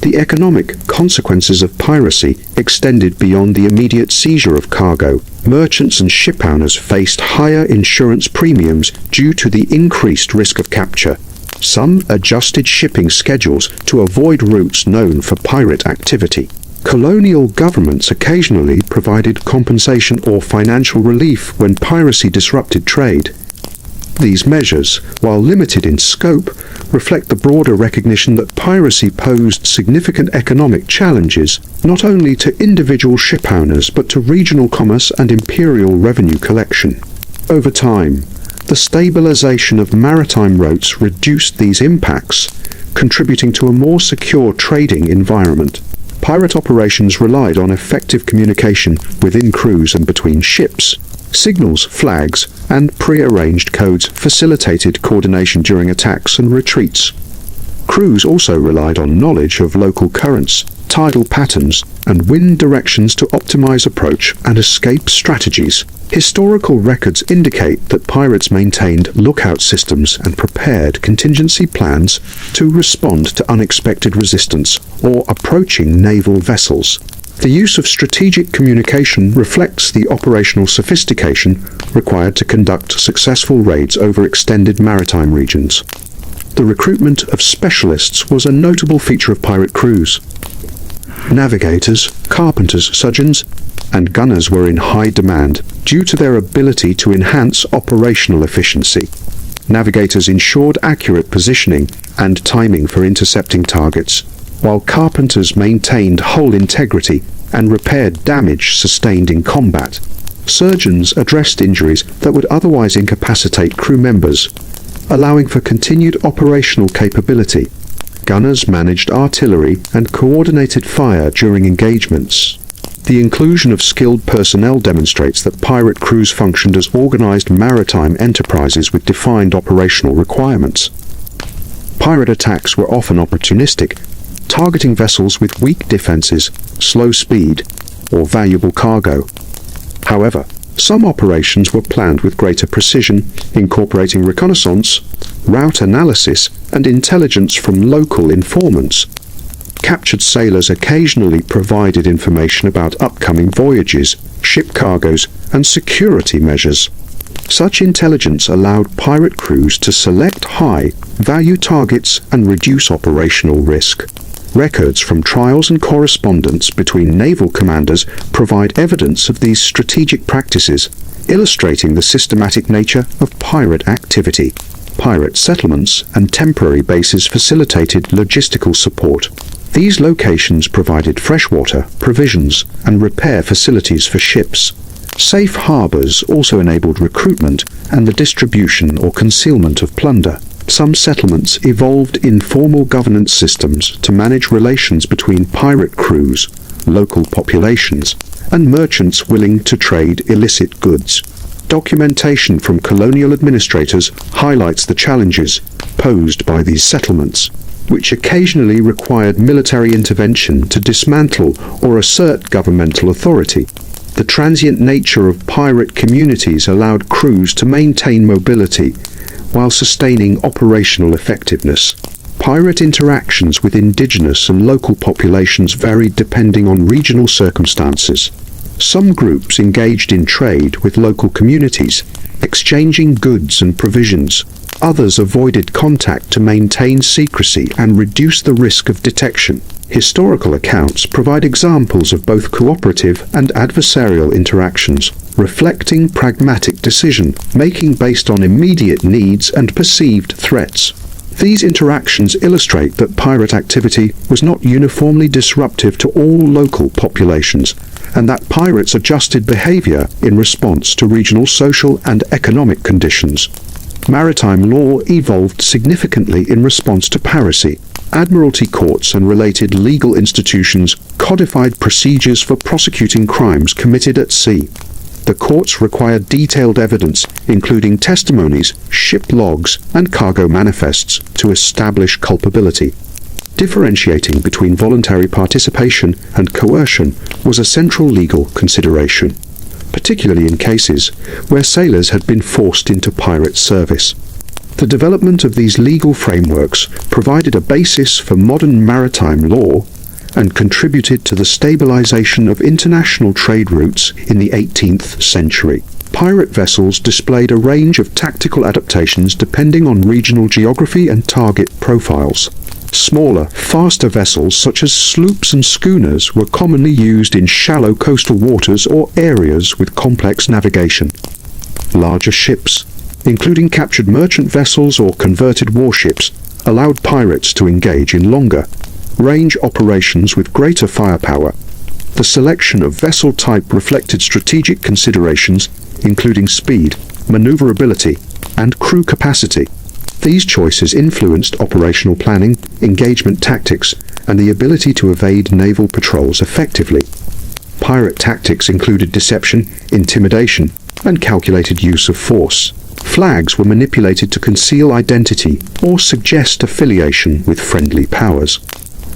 [SPEAKER 1] The economic consequences of piracy extended beyond the immediate seizure of cargo. Merchants and shipowners faced higher insurance premiums due to the increased risk of capture. Some adjusted shipping schedules to avoid routes known for pirate activity. Colonial governments occasionally provided compensation or financial relief when piracy disrupted trade. These measures, while limited in scope, reflect the broader recognition that piracy posed significant economic challenges not only to individual shipowners but to regional commerce and imperial revenue collection. Over time, the stabilization of maritime routes reduced these impacts, contributing to a more secure trading environment. Pirate operations relied on effective communication within crews and between ships. Signals, flags, and pre-arranged codes facilitated coordination during attacks and retreats. Crews also relied on knowledge of local currents, tidal patterns, and wind directions to optimize approach and escape strategies. Historical records indicate that pirates maintained lookout systems and prepared contingency plans to respond to unexpected resistance or approaching naval vessels. The use of strategic communication reflects the operational sophistication required to conduct successful raids over extended maritime regions. The recruitment of specialists was a notable feature of pirate crews. Navigators, carpenters, surgeons, and gunners were in high demand due to their ability to enhance operational efficiency. Navigators ensured accurate positioning and timing for intercepting targets, while carpenters maintained hull integrity and repaired damage sustained in combat. Surgeons addressed injuries that would otherwise incapacitate crew members, allowing for continued operational capability. Gunners managed artillery and coordinated fire during engagements. The inclusion of skilled personnel demonstrates that pirate crews functioned as organized maritime enterprises with defined operational requirements. Pirate attacks were often opportunistic, targeting vessels with weak defenses, slow speed, or valuable cargo. However, some operations were planned with greater precision, incorporating reconnaissance, route analysis, and intelligence from local informants. Captured sailors occasionally provided information about upcoming voyages, ship cargoes, and security measures. Such intelligence allowed pirate crews to select high-value targets and reduce operational risk. Records from trials and correspondence between naval commanders provide evidence of these strategic practices, illustrating the systematic nature of pirate activity. Pirate settlements and temporary bases facilitated logistical support. These locations provided freshwater, provisions, and repair facilities for ships. Safe harbors also enabled recruitment and the distribution or concealment of plunder. Some settlements evolved informal governance systems to manage relations between pirate crews, local populations, and merchants willing to trade illicit goods. Documentation from colonial administrators highlights the challenges posed by these settlements, which occasionally required military intervention to dismantle or assert governmental authority. The transient nature of pirate communities allowed crews to maintain mobility while sustaining operational effectiveness. Pirate interactions with indigenous and local populations varied depending on regional circumstances. Some groups engaged in trade with local communities, exchanging goods and provisions. Others avoided contact to maintain secrecy and reduce the risk of detection. Historical accounts provide examples of both cooperative and adversarial interactions, reflecting pragmatic decision-making based on immediate needs and perceived threats. These interactions illustrate that pirate activity was not uniformly disruptive to all local populations, and that pirates adjusted behavior in response to regional social and economic conditions. Maritime law evolved significantly in response to piracy. Admiralty courts and related legal institutions codified procedures for prosecuting crimes committed at sea. The courts required detailed evidence, including testimonies, ship logs, and cargo manifests, to establish culpability. Differentiating between voluntary participation and coercion was a central legal consideration, particularly in cases where sailors had been forced into pirate service. The development of these legal frameworks provided a basis for modern maritime law and contributed to the stabilization of international trade routes in the 18th century. Pirate vessels displayed a range of tactical adaptations depending on regional geography and target profiles. Smaller, faster vessels such as sloops and schooners were commonly used in shallow coastal waters or areas with complex navigation. Larger ships, including captured merchant vessels or converted warships, allowed pirates to engage in longer range operations with greater firepower. The selection of vessel type reflected strategic considerations, including speed, maneuverability, and crew capacity. These choices influenced operational planning, engagement tactics, and the ability to evade naval patrols effectively. Pirate tactics included deception, intimidation, and calculated use of force. Flags were manipulated to conceal identity or suggest affiliation with friendly powers.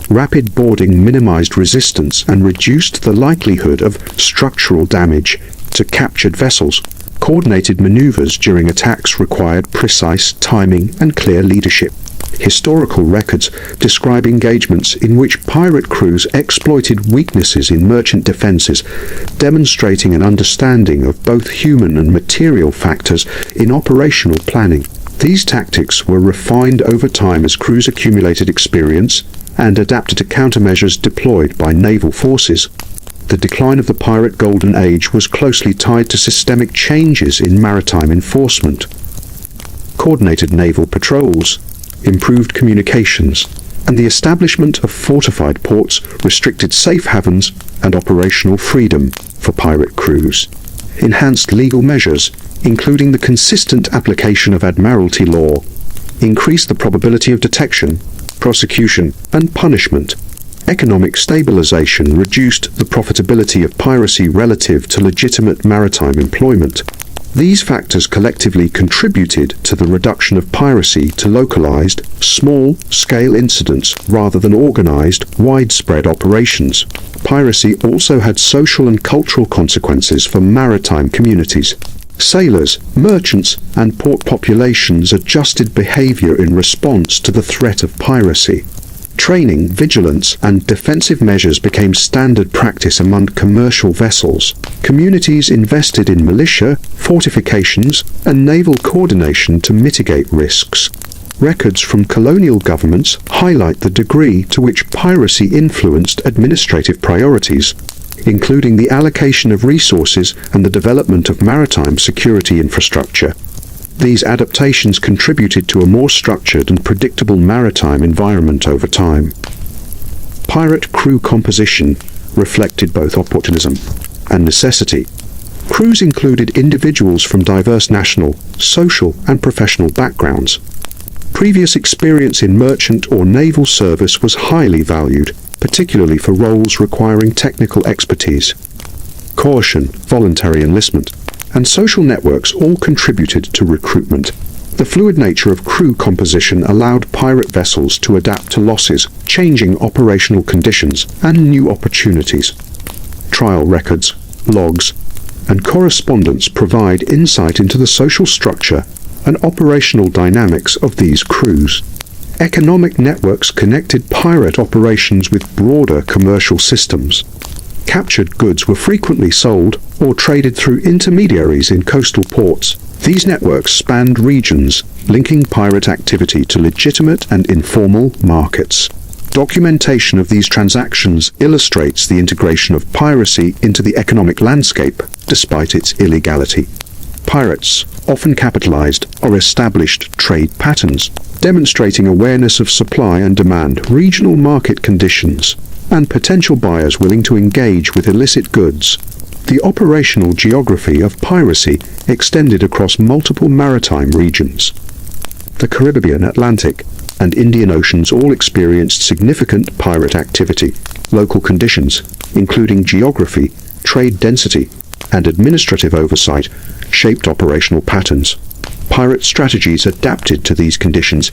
[SPEAKER 1] Rapid boarding minimized resistance and reduced the likelihood of structural damage to captured vessels. Coordinated maneuvers during attacks required precise timing and clear leadership. Historical records describe engagements in which pirate crews exploited weaknesses in merchant defenses, demonstrating an understanding of both human and material factors in operational planning. These tactics were refined over time as crews accumulated experience and adapted to countermeasures deployed by naval forces. The decline of the pirate Golden Age was closely tied to systemic changes in maritime enforcement. Coordinated naval patrols, improved communications, and the establishment of fortified ports restricted safe havens and operational freedom for pirate crews. Enhanced legal measures, including the consistent application of admiralty law, increased the probability of detection, prosecution, and punishment. Economic stabilization reduced the profitability of piracy relative to legitimate maritime employment. These factors collectively contributed to the reduction of piracy to localized, small-scale incidents rather than organized, widespread operations. Piracy also had social and cultural consequences for maritime communities. Sailors, merchants, and port populations adjusted behavior in response to the threat of piracy. Training, vigilance, and defensive measures became standard practice among commercial vessels. Communities invested in militia, fortifications, and naval coordination to mitigate risks. Records from colonial governments highlight the degree to which piracy influenced administrative priorities, including the allocation of resources and the development of maritime security infrastructure. These adaptations contributed to a more structured and predictable maritime environment over time. Pirate crew composition reflected both opportunism and necessity. Crews included individuals from diverse national, social, and professional backgrounds. Previous experience in merchant or naval service was highly valued, particularly for roles requiring technical expertise. Coercion, voluntary enlistment, and social networks all contributed to recruitment. The fluid nature of crew composition allowed pirate vessels to adapt to losses, changing operational conditions, and new opportunities. Trial records, logs, and correspondence provide insight into the social structure and operational dynamics of these crews. Economic networks connected pirate operations with broader commercial systems. Captured goods were frequently sold or traded through intermediaries in coastal ports. These networks spanned regions, linking pirate activity to legitimate and informal markets. Documentation of these transactions illustrates the integration of piracy into the economic landscape, despite its illegality. Pirates often capitalized or established trade patterns, demonstrating awareness of supply and demand, regional market conditions, and potential buyers willing to engage with illicit goods. The operational geography of piracy extended across multiple maritime regions. The Caribbean, Atlantic, and Indian Oceans all experienced significant pirate activity. Local conditions, including geography, trade density, and administrative oversight, shaped operational patterns. Pirate strategies adapted to these conditions,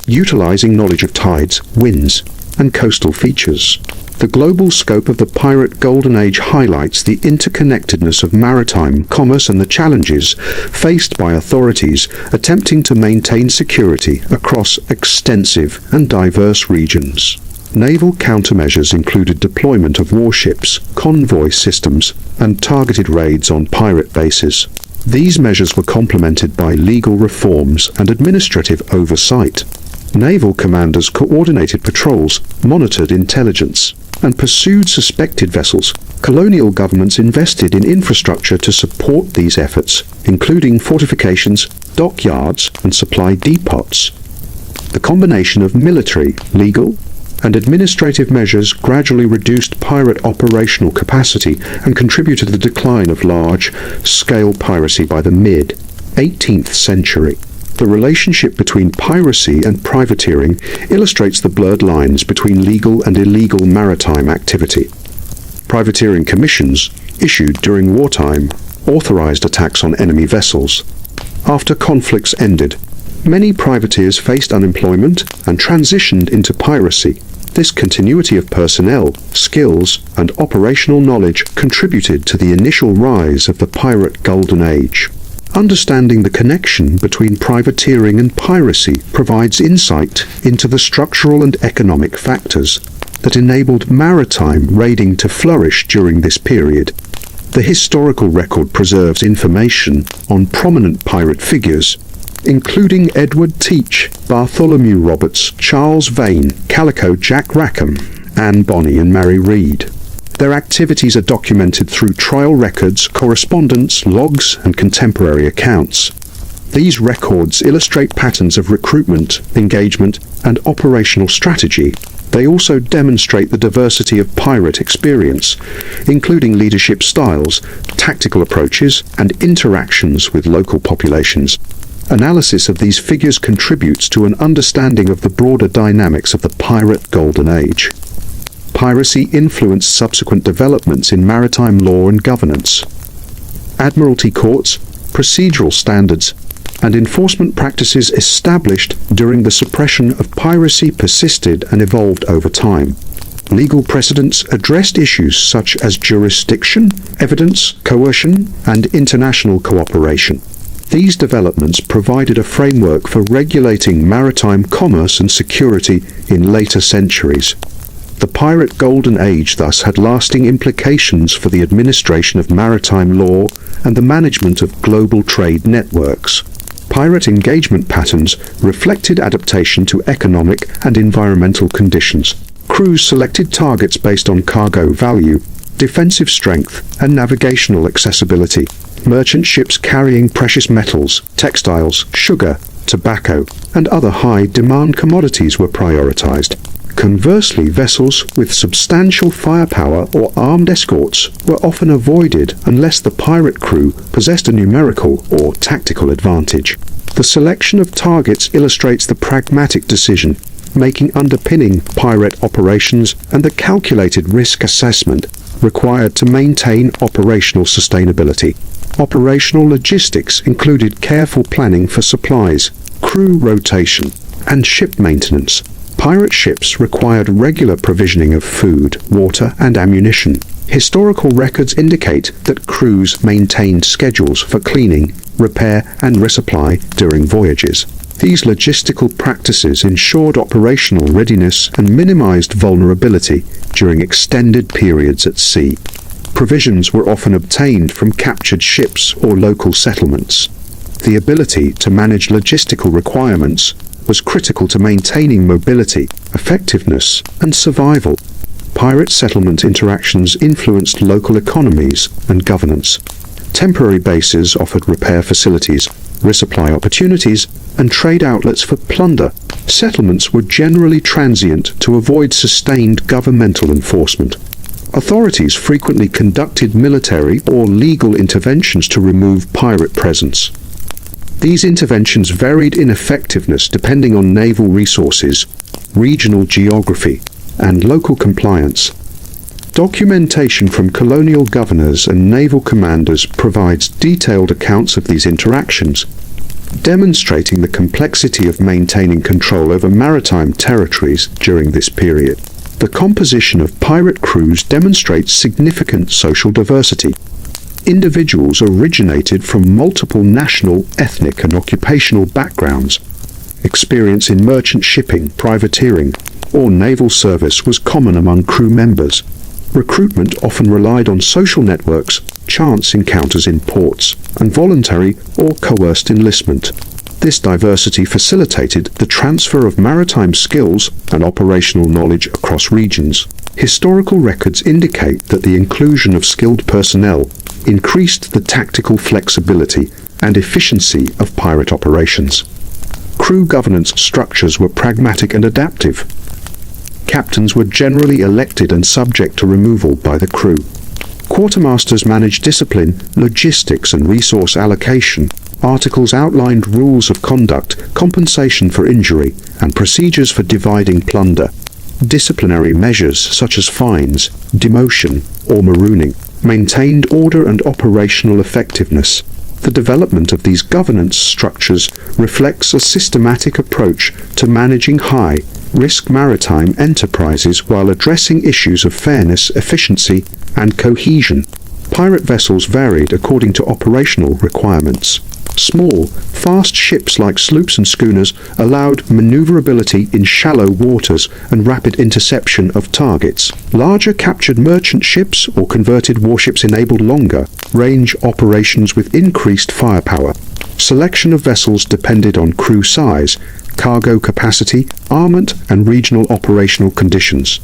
[SPEAKER 1] utilizing knowledge of tides, winds, and coastal features. The global scope of the Pirate Golden Age highlights the interconnectedness of maritime commerce and the challenges faced by authorities attempting to maintain security across extensive and diverse regions. Naval countermeasures included deployment of warships, convoy systems, and targeted raids on pirate bases. These measures were complemented by legal reforms and administrative oversight. Naval commanders coordinated patrols, monitored intelligence, and pursued suspected vessels. Colonial governments invested in infrastructure to support these efforts, including fortifications, dockyards, and supply depots. The combination of military, legal, and administrative measures gradually reduced pirate operational capacity and contributed to the decline of large-scale piracy by the mid-18th century. The relationship between piracy and privateering illustrates the blurred lines between legal and illegal maritime activity. Privateering commissions, issued during wartime, authorized attacks on enemy vessels. After conflicts ended, many privateers faced unemployment and transitioned into piracy. This continuity of personnel, skills, and operational knowledge contributed to the initial rise of the Pirate Golden Age. Understanding the connection between privateering and piracy provides insight into the structural and economic factors that enabled maritime raiding to flourish during this period. The historical record preserves information on prominent pirate figures, including Edward Teach, Bartholomew Roberts, Charles Vane, Calico Jack Rackham, Anne Bonny, and Mary Read. Their activities are documented through trial records, correspondence, logs, and contemporary accounts. These records illustrate patterns of recruitment, engagement, and operational strategy. They also demonstrate the diversity of pirate experience, including leadership styles, tactical approaches, and interactions with local populations. Analysis of these figures contributes to an understanding of the broader dynamics of the Pirate Golden Age. Piracy influenced subsequent developments in maritime law and governance. Admiralty courts, procedural standards, and enforcement practices established during the suppression of piracy persisted and evolved over time. Legal precedents addressed issues such as jurisdiction, evidence, coercion, and international cooperation. These developments provided a framework for regulating maritime commerce and security in later centuries. The Pirate Golden Age thus had lasting implications for the administration of maritime law and the management of global trade networks. Pirate engagement patterns reflected adaptation to economic and environmental conditions. Crews selected targets based on cargo value, defensive strength, and navigational accessibility. Merchant ships carrying precious metals, textiles, sugar, tobacco, and other high-demand commodities were prioritized. Conversely, vessels with substantial firepower or armed escorts were often avoided unless the pirate crew possessed a numerical or tactical advantage. The selection of targets illustrates the pragmatic decision-making underpinning pirate operations and the calculated risk assessment required to maintain operational sustainability. Operational logistics included careful planning for supplies, crew rotation, and ship maintenance. Pirate ships required regular provisioning of food, water, and ammunition. Historical records indicate that crews maintained schedules for cleaning, repair, and resupply during voyages. These logistical practices ensured operational readiness and minimized vulnerability during extended periods at sea. Provisions were often obtained from captured ships or local settlements. The ability to manage logistical requirements was critical to maintaining mobility, effectiveness, and survival. Pirate settlement interactions influenced local economies and governance. Temporary bases offered repair facilities, resupply opportunities, and trade outlets for plunder. Settlements were generally transient to avoid sustained governmental enforcement. Authorities frequently conducted military or legal interventions to remove pirate presence. These interventions varied in effectiveness depending on naval resources, regional geography, and local compliance. Documentation from colonial governors and naval commanders provides detailed accounts of these interactions, demonstrating the complexity of maintaining control over maritime territories during this period. The composition of pirate crews demonstrates significant social diversity. Individuals originated from multiple national, ethnic, and occupational backgrounds. Experience in merchant shipping, privateering, or naval service was common among crew members. Recruitment often relied on social networks, chance encounters in ports, and voluntary or coerced enlistment. This diversity facilitated the transfer of maritime skills and operational knowledge across regions. Historical records indicate that the inclusion of skilled personnel increased the tactical flexibility and efficiency of pirate operations. Crew governance structures were pragmatic and adaptive. Captains were generally elected and subject to removal by the crew. Quartermasters managed discipline, logistics, and resource allocation. Articles outlined rules of conduct, compensation for injury, and procedures for dividing plunder. Disciplinary measures such as fines, demotion, or marooning maintained order and operational effectiveness. The development of these governance structures reflects a systematic approach to managing high-risk maritime enterprises while addressing issues of fairness, efficiency, and cohesion. Pirate vessels varied according to operational requirements. Small, fast ships like sloops and schooners allowed maneuverability in shallow waters and rapid interception of targets. Larger captured merchant ships or converted warships enabled longer range operations with increased firepower. Selection of vessels depended on crew size, cargo capacity, armament, and regional operational conditions.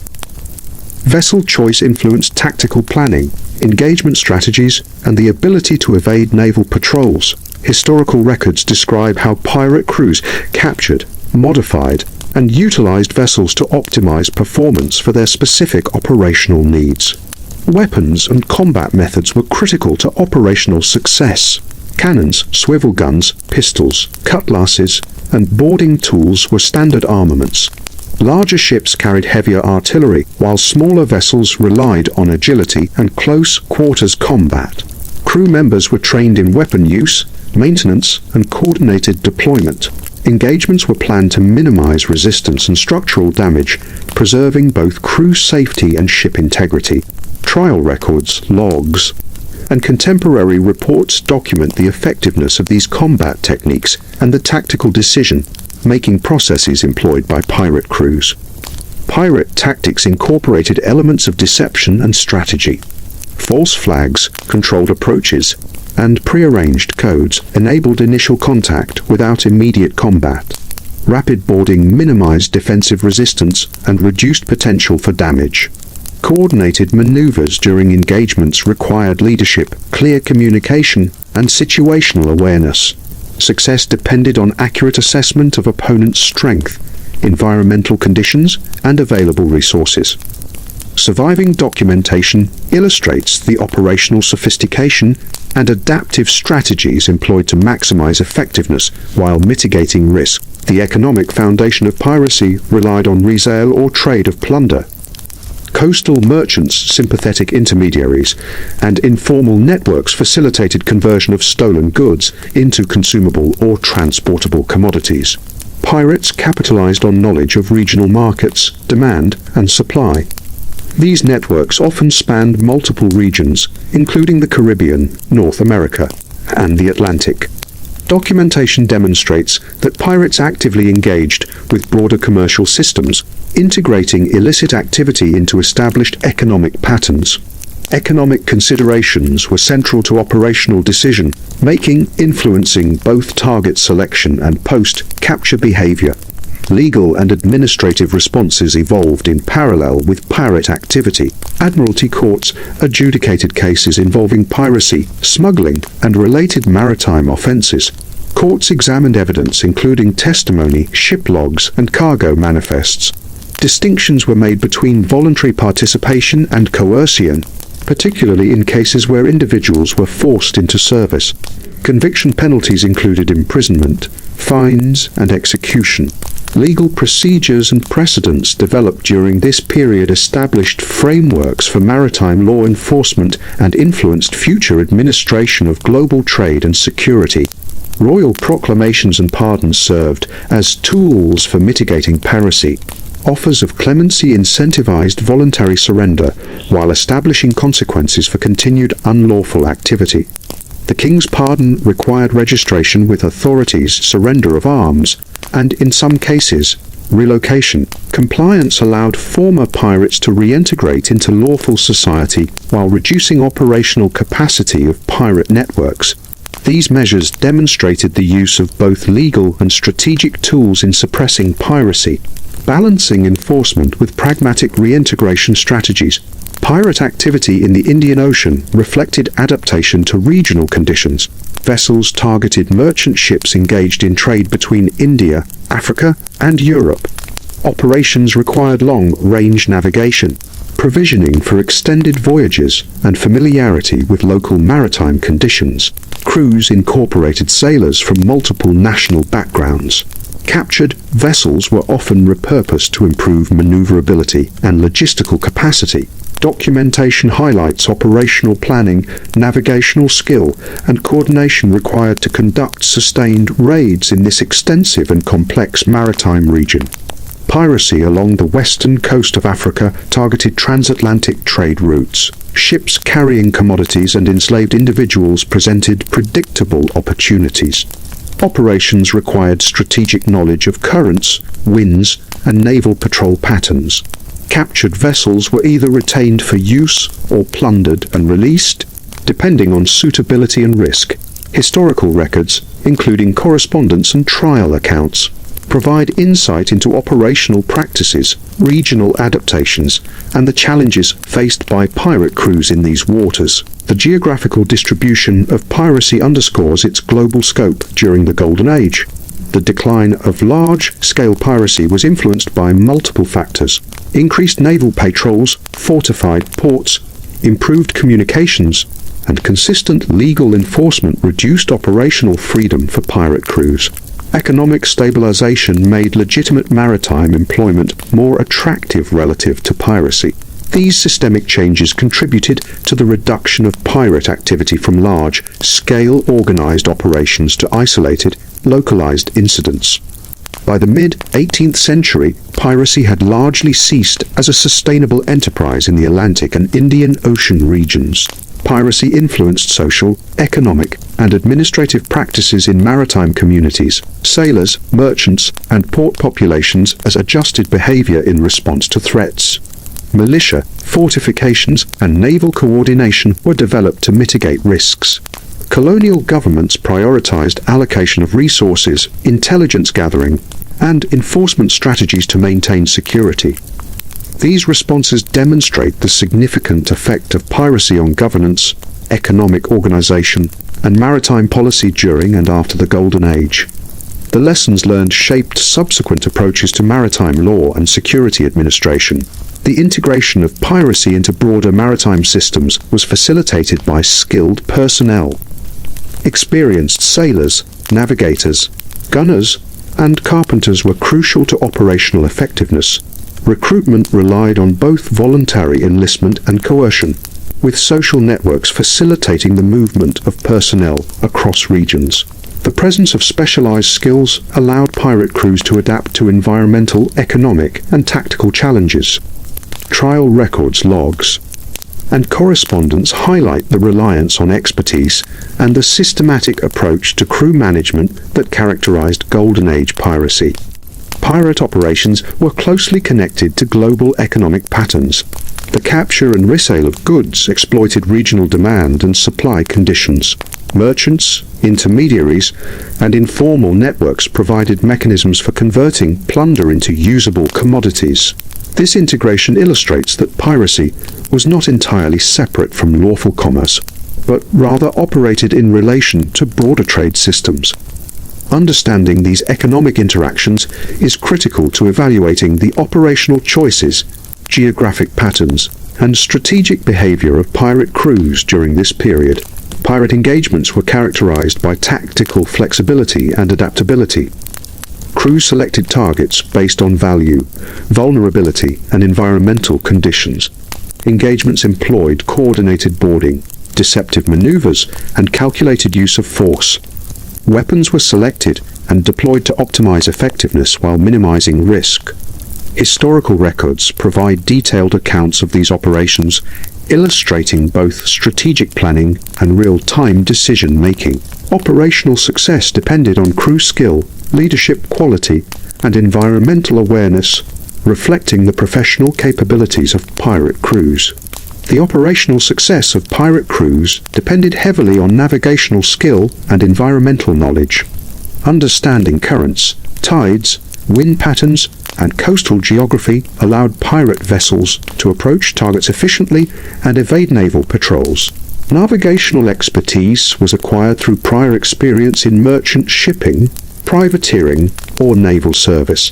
[SPEAKER 1] Vessel choice influenced tactical planning, engagement strategies, and the ability to evade naval patrols. Historical records describe how pirate crews captured, modified, and utilized vessels to optimize performance for their specific operational needs. Weapons and combat methods were critical to operational success. Cannons, swivel guns, pistols, cutlasses, and boarding tools were standard armaments. Larger ships carried heavier artillery, while smaller vessels relied on agility and close quarters combat. Crew members were trained in weapon use, maintenance, and coordinated deployment. Engagements were planned to minimize resistance and structural damage, preserving both crew safety and ship integrity. Trial records, logs, and contemporary reports document the effectiveness of these combat techniques and the tactical decision-making processes employed by pirate crews. Pirate tactics incorporated elements of deception and strategy. False flags, controlled approaches, and prearranged codes enabled initial contact without immediate combat. Rapid boarding minimized defensive resistance and reduced potential for damage. Coordinated maneuvers during engagements required leadership, clear communication, and situational awareness. Success depended on accurate assessment of opponent's strength, environmental conditions, and available resources. Surviving documentation illustrates the operational sophistication and adaptive strategies employed to maximize effectiveness while mitigating risk. The economic foundation of piracy relied on resale or trade of plunder. Coastal merchants, sympathetic intermediaries, and informal networks facilitated conversion of stolen goods into consumable or transportable commodities. Pirates capitalized on knowledge of regional markets, demand, and supply. These networks often spanned multiple regions, including the Caribbean, North America, and the Atlantic. Documentation demonstrates that pirates actively engaged with broader commercial systems, integrating illicit activity into established economic patterns. Economic considerations were central to operational decision-making, influencing both target selection and post-capture behavior. Legal and administrative responses evolved in parallel with pirate activity. Admiralty courts adjudicated cases involving piracy, smuggling, and related maritime offences. Courts examined evidence including testimony, ship logs, and cargo manifests. Distinctions were made between voluntary participation and coercion, particularly in cases where individuals were forced into service. Conviction penalties included imprisonment, fines, and execution. Legal procedures and precedents developed during this period established frameworks for maritime law enforcement and influenced future administration of global trade and security. Royal proclamations and pardons served as tools for mitigating piracy. Offers of clemency incentivized voluntary surrender, while establishing consequences for continued unlawful activity. The King's pardon required registration with authorities, surrender of arms, and, in some cases, relocation. Compliance allowed former pirates to reintegrate into lawful society while reducing operational capacity of pirate networks. These measures demonstrated the use of both legal and strategic tools in suppressing piracy, balancing enforcement with pragmatic reintegration strategies. Pirate activity in the Indian Ocean reflected adaptation to regional conditions. Vessels targeted merchant ships engaged in trade between India, Africa, and Europe. Operations required long-range navigation, provisioning for extended voyages, and familiarity with local maritime conditions. Crews incorporated sailors from multiple national backgrounds. Captured vessels were often repurposed to improve maneuverability and logistical capacity. Documentation highlights operational planning, navigational skill, and coordination required to conduct sustained raids in this extensive and complex maritime region. Piracy along the western coast of Africa targeted transatlantic trade routes. Ships carrying commodities and enslaved individuals presented predictable opportunities. Operations required strategic knowledge of currents, winds, and naval patrol patterns. Captured vessels were either retained for use or plundered and released, depending on suitability and risk. Historical records, including correspondence and trial accounts, provide insight into operational practices, regional adaptations, and the challenges faced by pirate crews in these waters. The geographical distribution of piracy underscores its global scope during the Golden Age. The decline of large-scale piracy was influenced by multiple factors: increased naval patrols, fortified ports, improved communications, and consistent legal enforcement reduced operational freedom for pirate crews. Economic stabilization made legitimate maritime employment more attractive relative to piracy. These systemic changes contributed to the reduction of pirate activity from large-scale organized operations to isolated, localized incidents. By the mid-18th century, piracy had largely ceased as a sustainable enterprise in the Atlantic and Indian Ocean regions. Piracy influenced social, economic, and administrative practices in maritime communities, sailors, merchants, and port populations as adjusted behavior in response to threats. Militia, fortifications, and naval coordination were developed to mitigate risks. Colonial governments prioritized allocation of resources, intelligence gathering, and enforcement strategies to maintain security. These responses demonstrate the significant effect of piracy on governance, economic organization, and maritime policy during and after the Golden Age. The lessons learned shaped subsequent approaches to maritime law and security administration. The integration of piracy into broader maritime systems was facilitated by skilled personnel. Experienced sailors, navigators, gunners, and carpenters were crucial to operational effectiveness. Recruitment relied on both voluntary enlistment and coercion, with social networks facilitating the movement of personnel across regions. The presence of specialized skills allowed pirate crews to adapt to environmental, economic, and tactical challenges. trial records logs and correspondence highlight the reliance on expertise and the systematic approach to crew management that characterized Golden Age piracy. Pirate operations were closely connected to global economic patterns. The capture and resale of goods exploited regional demand and supply conditions. Merchants, intermediaries, and informal networks provided mechanisms for converting plunder into usable commodities. This integration illustrates that piracy was not entirely separate from lawful commerce, but rather operated in relation to broader trade systems. Understanding these economic interactions is critical to evaluating the operational choices, geographic patterns, and strategic behavior of pirate crews during this period. Pirate engagements were characterized by tactical flexibility and adaptability. Crews selected targets based on value, vulnerability, and environmental conditions. Engagements employed coordinated boarding, deceptive maneuvers, and calculated use of force. Weapons were selected and deployed to optimize effectiveness while minimizing risk. Historical records provide detailed accounts of these operations, illustrating both strategic planning and real-time decision-making. Operational success depended on crew skill, leadership quality, and environmental awareness, reflecting the professional capabilities of pirate crews. The operational success of pirate crews depended heavily on navigational skill and environmental knowledge. Understanding currents, tides, wind patterns, and coastal geography allowed pirate vessels to approach targets efficiently and evade naval patrols. Navigational expertise was acquired through prior experience in merchant shipping, privateering, or naval service.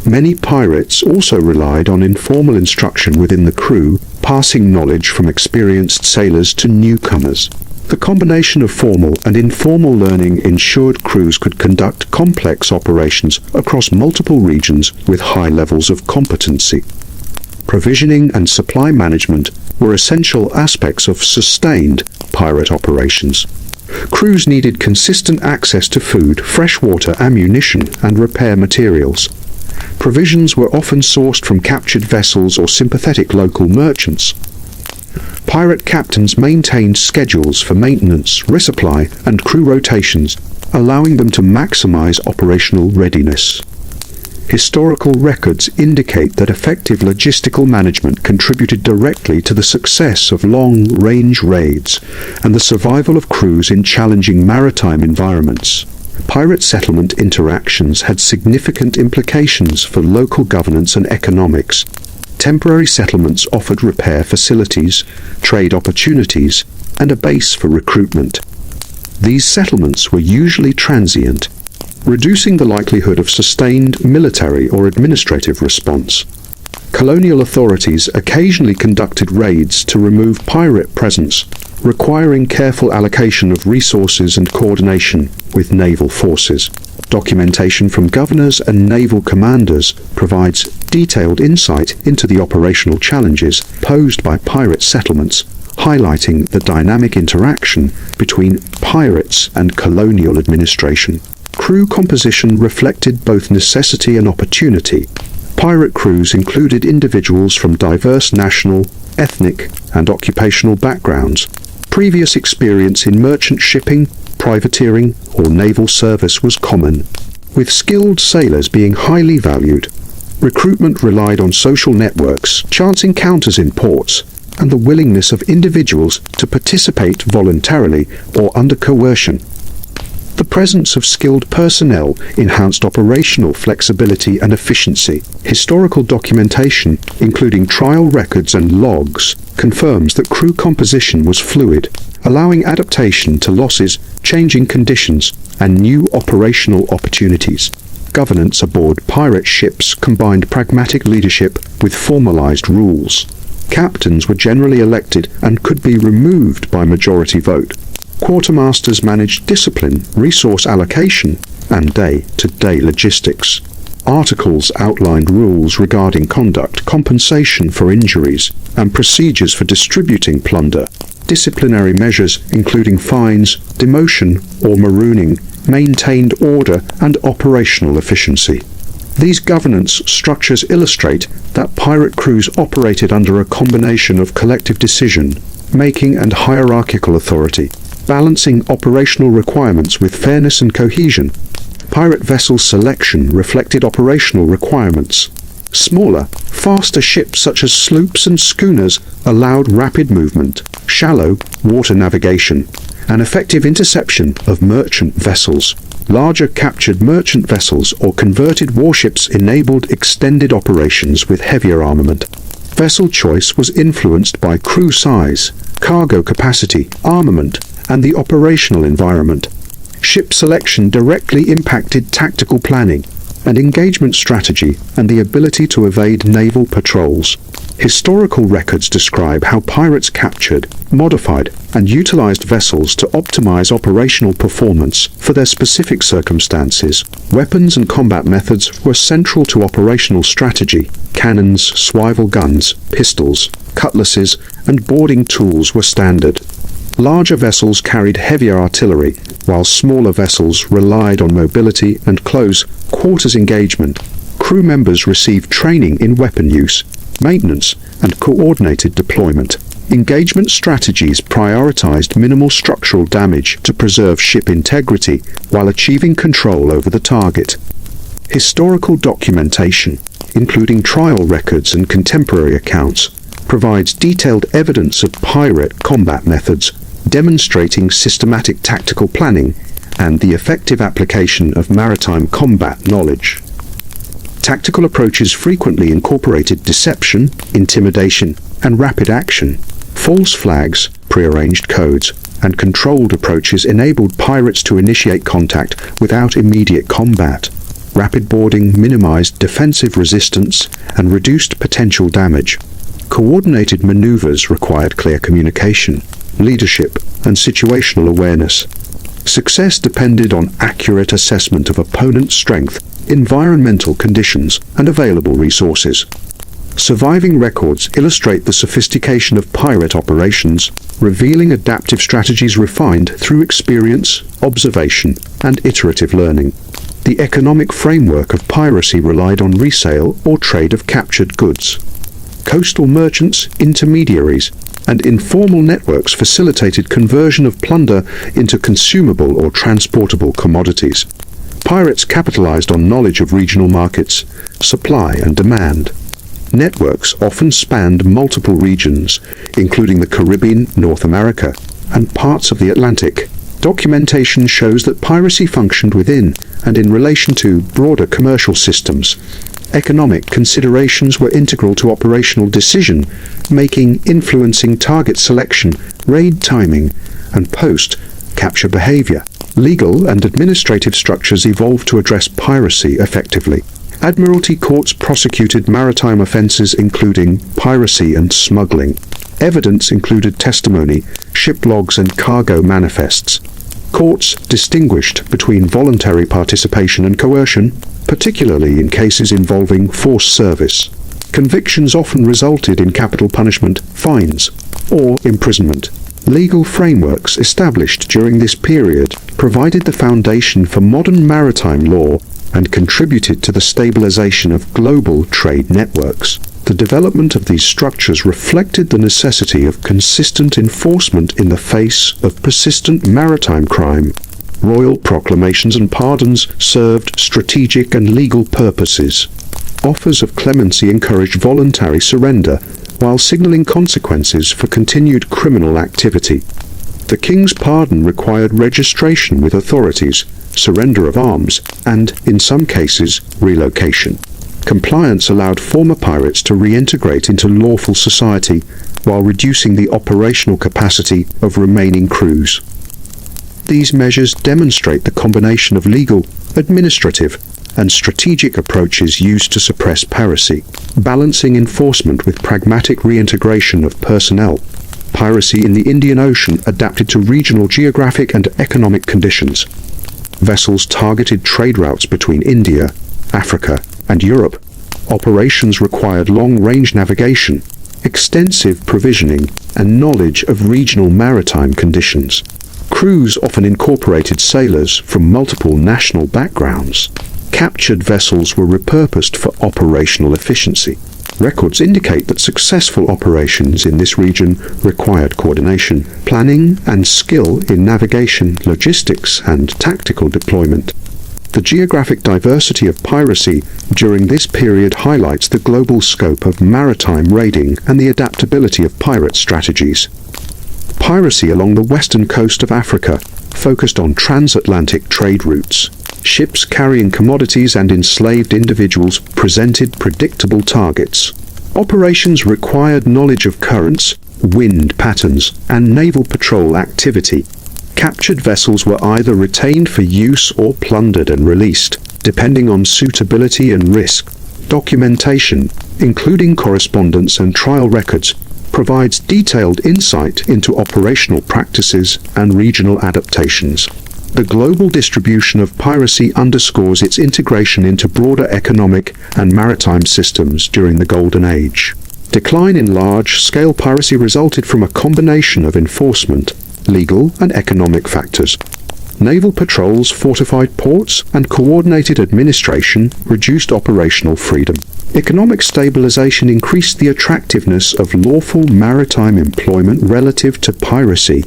[SPEAKER 1] Many pirates also relied on informal instruction within the crew, passing knowledge from experienced sailors to newcomers. The combination of formal and informal learning ensured crews could conduct complex operations across multiple regions with high levels of competency. Provisioning and supply management were essential aspects of sustained pirate operations. Crews needed consistent access to food, fresh water, ammunition, and repair materials. Provisions were often sourced from captured vessels or sympathetic local merchants. Pirate captains maintained schedules for maintenance, resupply, and crew rotations, allowing them to maximize operational readiness. Historical records indicate that effective logistical management contributed directly to the success of long-range raids and the survival of crews in challenging maritime environments. Pirate settlement interactions had significant implications for local governance and economics. Temporary settlements offered repair facilities, trade opportunities, and a base for recruitment. These settlements were usually transient, reducing the likelihood of sustained military or administrative response. Colonial authorities occasionally conducted raids to remove pirate presence, requiring careful allocation of resources and coordination with naval forces. Documentation from governors and naval commanders provides detailed insight into the operational challenges posed by pirate settlements, highlighting the dynamic interaction between pirates and colonial administration. Crew composition reflected both necessity and opportunity. Pirate crews included individuals from diverse national, ethnic, and occupational backgrounds. Previous experience in merchant shipping, privateering, or naval service was common, with skilled sailors being highly valued. Recruitment relied on social networks, chance encounters in ports, and the willingness of individuals to participate voluntarily or under coercion. The presence of skilled personnel enhanced operational flexibility and efficiency. Historical documentation, including trial records and logs, confirms that crew composition was fluid, allowing adaptation to losses, changing conditions, and new operational opportunities. Governance aboard pirate ships combined pragmatic leadership with formalized rules. Captains were generally elected and could be removed by majority vote. Quartermasters managed discipline, resource allocation, and day-to-day logistics. Articles outlined rules regarding conduct, compensation for injuries, and procedures for distributing plunder. Disciplinary measures, including fines, demotion, or marooning, maintained order and operational efficiency. These governance structures illustrate that pirate crews operated under a combination of collective decision-making and hierarchical authority, balancing operational requirements with fairness and cohesion. Pirate vessel selection reflected operational requirements. Smaller, faster ships such as sloops and schooners allowed rapid movement, shallow water navigation, and effective interception of merchant vessels. Larger captured merchant vessels or converted warships enabled extended operations with heavier armament. Vessel choice was influenced by crew size, cargo capacity, armament, and the operational environment. Ship selection directly impacted tactical planning and engagement strategy and the ability to evade naval patrols. Historical records describe how pirates captured, modified, and utilized vessels to optimize operational performance for their specific circumstances. Weapons and combat methods were central to operational strategy. Cannons, swivel guns, pistols, cutlasses, and boarding tools were standard. Larger vessels carried heavier artillery, while smaller vessels relied on mobility and close quarters engagement. Crew members received training in weapon use, maintenance, and coordinated deployment. Engagement strategies prioritized minimal structural damage to preserve ship integrity while achieving control over the target. Historical documentation, including trial records and contemporary accounts, provides detailed evidence of pirate combat methods, demonstrating systematic tactical planning and the effective application of maritime combat knowledge. Tactical approaches frequently incorporated deception, intimidation, and rapid action. False flags, prearranged codes, and controlled approaches enabled pirates to initiate contact without immediate combat. Rapid boarding minimized defensive resistance and reduced potential damage. Coordinated maneuvers required clear communication, leadership, and situational awareness. Success depended on accurate assessment of opponent's strength, environmental conditions, and available resources. Surviving records illustrate the sophistication of pirate operations, revealing adaptive strategies refined through experience, observation, and iterative learning. The economic framework of piracy relied on resale or trade of captured goods. Coastal merchants, intermediaries, and informal networks facilitated conversion of plunder into consumable or transportable commodities. Pirates capitalized on knowledge of regional markets, supply and demand. Networks often spanned multiple regions, including the Caribbean, North America, and parts of the Atlantic. Documentation shows that piracy functioned within and in relation to broader commercial systems. Economic considerations were integral to operational decision-making, influencing target selection, raid timing, and post-capture behavior. Legal and administrative structures evolved to address piracy effectively. Admiralty courts prosecuted maritime offenses including piracy and smuggling. Evidence included testimony, ship logs, and cargo manifests. Courts distinguished between voluntary participation and coercion, particularly in cases involving forced service. Convictions often resulted in capital punishment, fines, or imprisonment. Legal frameworks established during this period provided the foundation for modern maritime law and contributed to the stabilization of global trade networks. The development of these structures reflected the necessity of consistent enforcement in the face of persistent maritime crime. Royal proclamations and pardons served strategic and legal purposes. Offers of clemency encouraged voluntary surrender, while signaling consequences for continued criminal activity. The king's pardon required registration with authorities, surrender of arms, and, in some cases, relocation. Compliance allowed former pirates to reintegrate into lawful society while reducing the operational capacity of remaining crews. These measures demonstrate the combination of legal, administrative, and strategic approaches used to suppress piracy, balancing enforcement with pragmatic reintegration of personnel. Piracy in the Indian Ocean adapted to regional geographic and economic conditions. Vessels targeted trade routes between India, Africa, and Europe. Operations required long-range navigation, extensive provisioning, and knowledge of regional maritime conditions. Crews often incorporated sailors from multiple national backgrounds. Captured vessels were repurposed for operational efficiency. Records indicate that successful operations in this region required coordination, planning, and skill in navigation, logistics, and tactical deployment. The geographic diversity of piracy during this period highlights the global scope of maritime raiding and the adaptability of pirate strategies. Piracy along the western coast of Africa focused on transatlantic trade routes. Ships carrying commodities and enslaved individuals presented predictable targets. Operations required knowledge of currents, wind patterns, and naval patrol activity. Captured vessels were either retained for use or plundered and released, depending on suitability and risk. Documentation, including correspondence and trial records, provides detailed insight into operational practices and regional adaptations. The global distribution of piracy underscores its integration into broader economic and maritime systems during the Golden Age. Decline in large-scale piracy resulted from a combination of enforcement, legal and economic factors. Naval patrols, fortified ports, and coordinated administration reduced operational freedom. Economic stabilization increased the attractiveness of lawful maritime employment relative to piracy.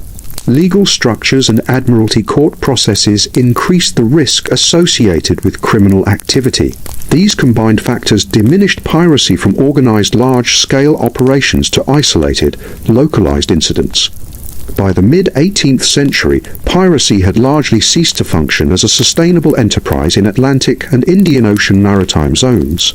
[SPEAKER 1] Legal structures and admiralty court processes increased the risk associated with criminal activity. These combined factors diminished piracy from organized large-scale operations to isolated, localized incidents. By the mid-18th century, piracy had largely ceased to function as a sustainable enterprise in Atlantic and Indian Ocean maritime zones.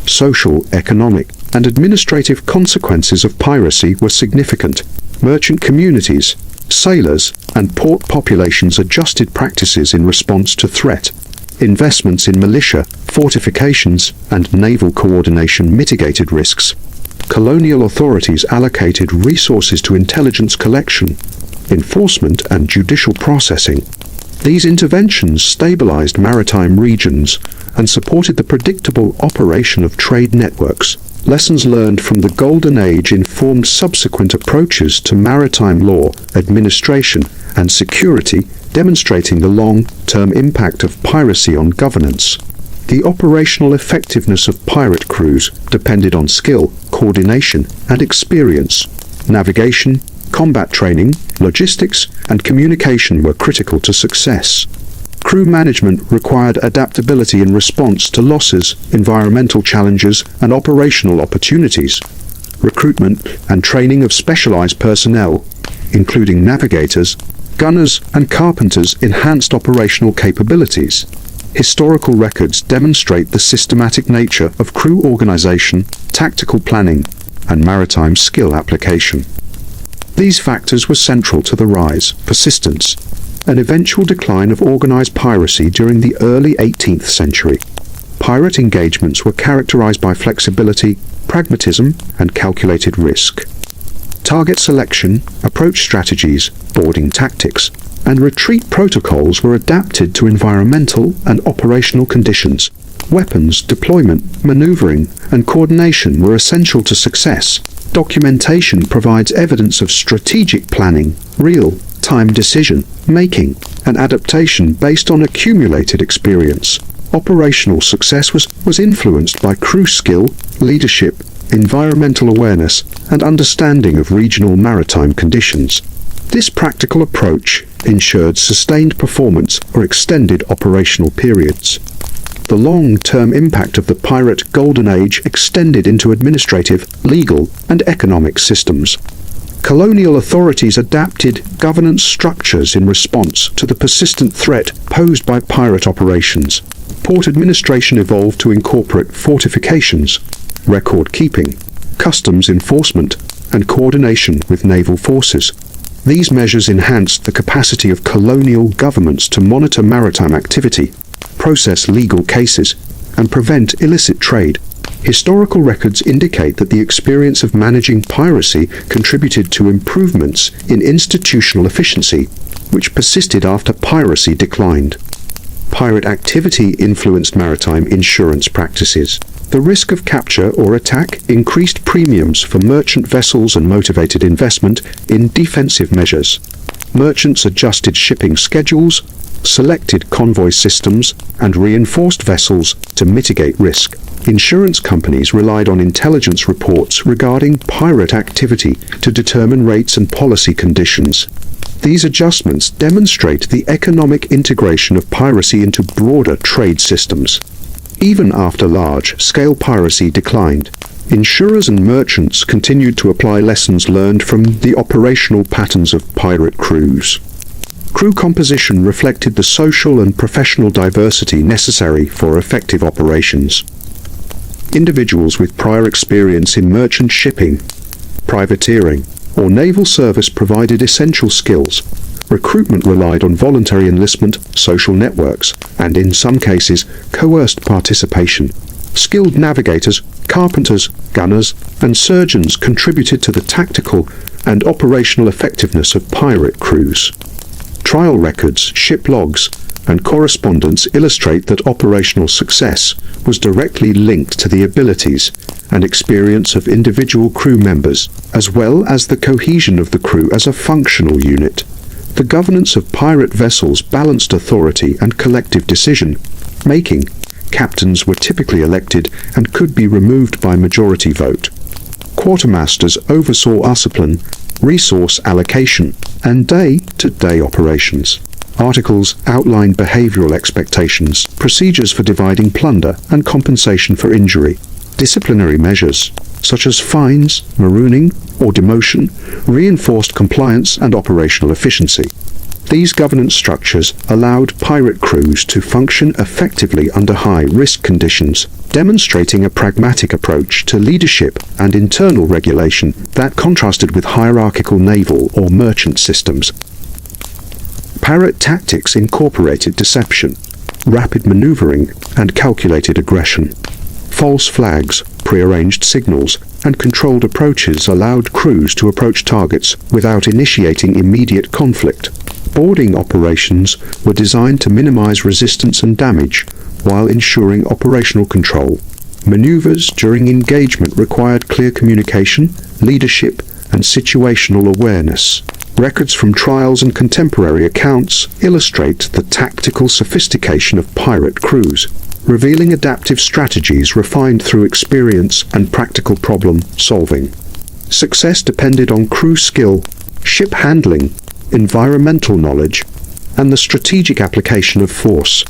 [SPEAKER 1] Social, economic, and administrative consequences of piracy were significant. Merchant communities, sailors, and port populations adjusted practices in response to threat. Investments in militia, fortifications, and naval coordination mitigated risks. Colonial authorities allocated resources to intelligence collection, enforcement, and judicial processing. These interventions stabilized maritime regions and supported the predictable operation of trade networks. Lessons learned from the Golden Age informed subsequent approaches to maritime law, administration, and security, demonstrating the long-term impact of piracy on governance. The operational effectiveness of pirate crews depended on skill, coordination, and experience. Navigation, combat training, logistics, and communication were critical to success. Crew management required adaptability in response to losses, environmental challenges, and operational opportunities. Recruitment and training of specialized personnel, including navigators, gunners, and carpenters, enhanced operational capabilities. Historical records demonstrate the systematic nature of crew organization, tactical planning, and maritime skill application. These factors were central to the rise, persistence, and eventual decline of organized piracy during the early 18th century. Pirate engagements were characterized by flexibility, pragmatism, and calculated risk. Target selection, approach strategies, boarding tactics, and retreat protocols were adapted to environmental and operational conditions. Weapons, deployment, maneuvering, and coordination were essential to success. Documentation provides evidence of strategic planning, real-time decision-making, and adaptation based on accumulated experience. Operational success was influenced by crew skill, leadership, environmental awareness, and understanding of regional maritime conditions. This practical approach ensured sustained performance for extended operational periods. The long-term impact of the pirate Golden Age extended into administrative, legal, and economic systems. Colonial authorities adapted governance structures in response to the persistent threat posed by pirate operations. Port administration evolved to incorporate fortifications, record keeping, customs enforcement, and coordination with naval forces. These measures enhanced the capacity of colonial governments to monitor maritime activity, process legal cases, and prevent illicit trade. Historical records indicate that the experience of managing piracy contributed to improvements in institutional efficiency, which persisted after piracy declined. Pirate activity influenced maritime insurance practices. The risk of capture or attack increased premiums for merchant vessels and motivated investment in defensive measures. Merchants adjusted shipping schedules, selected convoy systems, and reinforced vessels to mitigate risk. Insurance companies relied on intelligence reports regarding pirate activity to determine rates and policy conditions. These adjustments demonstrate the economic integration of piracy into broader trade systems. Even after large-scale piracy declined, insurers and merchants continued to apply lessons learned from the operational patterns of pirate crews. Crew composition reflected the social and professional diversity necessary for effective operations. Individuals with prior experience in merchant shipping, privateering, or naval service provided essential skills. Recruitment relied on voluntary enlistment, social networks, and in some cases, coerced participation. Skilled navigators, carpenters, gunners, and surgeons contributed to the tactical and operational effectiveness of pirate crews. Trial records, ship logs, and correspondence illustrate that operational success was directly linked to the abilities and experience of individual crew members, as well as the cohesion of the crew as a functional unit. The governance of pirate vessels balanced authority and collective decision-making. Captains were typically elected and could be removed by majority vote. Quartermasters oversaw discipline, resource allocation, and day-to-day operations. Articles outlined behavioral expectations, procedures for dividing plunder, and compensation for injury. Disciplinary measures, such as fines, marooning, or demotion, reinforced compliance and operational efficiency. These governance structures allowed pirate crews to function effectively under high-risk conditions, demonstrating a pragmatic approach to leadership and internal regulation that contrasted with hierarchical naval or merchant systems. Pirate tactics incorporated deception, rapid maneuvering, and calculated aggression. False flags, prearranged signals, and controlled approaches allowed crews to approach targets without initiating immediate conflict. Boarding operations were designed to minimize resistance and damage while ensuring operational control. Maneuvers during engagement required clear communication, leadership, and situational awareness. Records from trials and contemporary accounts illustrate the tactical sophistication of pirate crews, revealing adaptive strategies refined through experience and practical problem solving. Success depended on crew skill, ship handling, environmental knowledge, and the strategic application of force.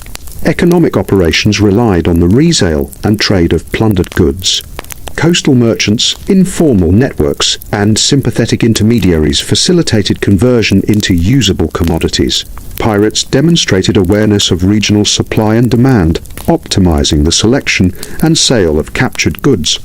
[SPEAKER 1] Economic operations relied on the resale and trade of plundered goods. Coastal merchants, informal networks, and sympathetic intermediaries facilitated conversion into usable commodities. Pirates demonstrated awareness of regional supply and demand, optimizing the selection and sale of captured goods.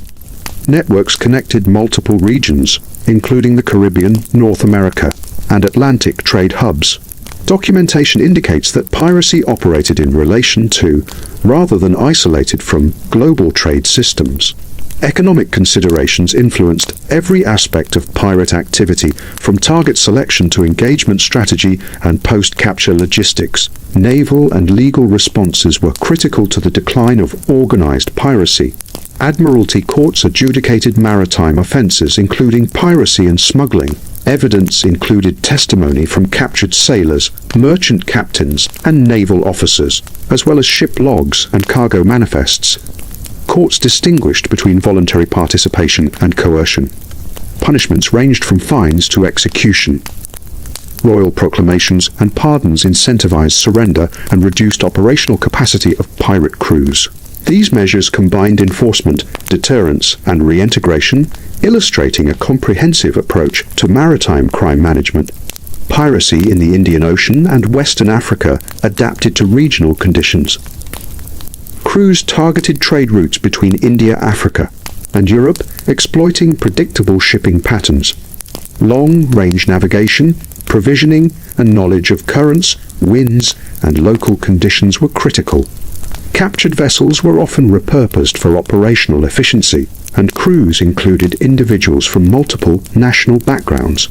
[SPEAKER 1] Networks connected multiple regions, including the Caribbean, North America, and Atlantic trade hubs. Documentation indicates that piracy operated in relation to, rather than isolated from, global trade systems. Economic considerations influenced every aspect of pirate activity, from target selection to engagement strategy and post-capture logistics. Naval and legal responses were critical to the decline of organized piracy. Admiralty courts adjudicated maritime offenses, including piracy and smuggling. Evidence included testimony from captured sailors, merchant captains, and naval officers, as well as ship logs and cargo manifests. Courts distinguished between voluntary participation and coercion. Punishments ranged from fines to execution. Royal proclamations and pardons incentivized surrender and reduced operational capacity of pirate crews. These measures combined enforcement, deterrence, and reintegration, illustrating a comprehensive approach to maritime crime management. Piracy in the Indian Ocean and Western Africa adapted to regional conditions. Crews targeted trade routes between India, Africa, and Europe, exploiting predictable shipping patterns. Long-range navigation, provisioning, and knowledge of currents, winds, and local conditions were critical. Captured vessels were often repurposed for operational efficiency, and crews included individuals from multiple national backgrounds.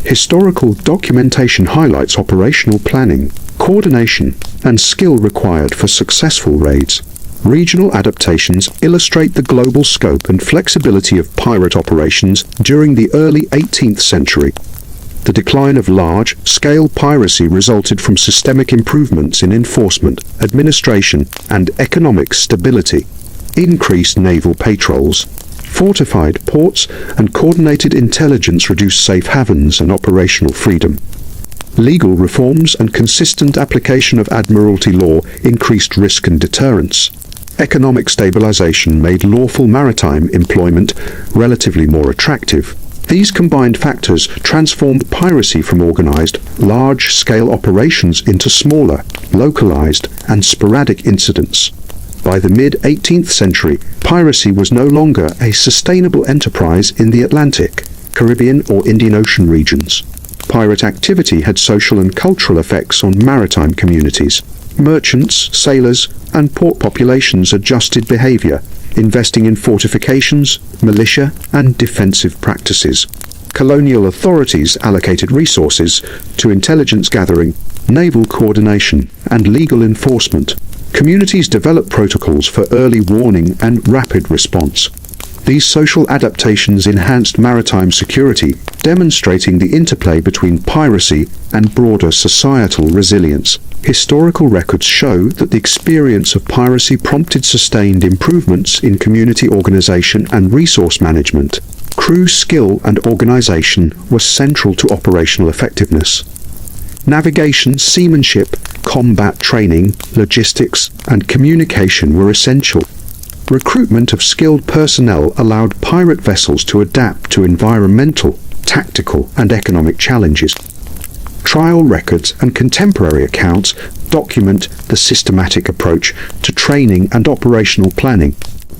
[SPEAKER 1] Historical documentation highlights operational planning, coordination, and skill required for successful raids. Regional adaptations illustrate the global scope and flexibility of pirate operations during the early 18th century. The decline of large-scale piracy resulted from systemic improvements in enforcement, administration, and economic stability. Increased naval patrols, fortified ports, and coordinated intelligence reduced safe havens and operational freedom. Legal reforms and consistent application of admiralty law increased risk and deterrence. Economic stabilization made lawful maritime employment relatively more attractive. These combined factors transformed piracy from organized, large-scale operations into smaller, localized, and sporadic incidents. By the mid-18th century, piracy was no longer a sustainable enterprise in the Atlantic, Caribbean, or Indian Ocean regions. Pirate activity had social and cultural effects on maritime communities. Merchants, sailors, and port populations adjusted behavior, investing in fortifications, militia, and defensive practices. Colonial authorities allocated resources to intelligence gathering, naval coordination, and legal enforcement. Communities developed protocols for early warning and rapid response. These social adaptations enhanced maritime security, demonstrating the interplay between piracy and broader societal resilience. Historical records show that the experience of piracy prompted sustained improvements in community organization and resource management. Crew skill and organization were central to operational effectiveness. Navigation, seamanship, combat training, logistics, and communication were essential. Recruitment of skilled personnel allowed pirate vessels to adapt to environmental, tactical, and economic challenges. Trial records and contemporary accounts document the systematic approach to training and operational planning.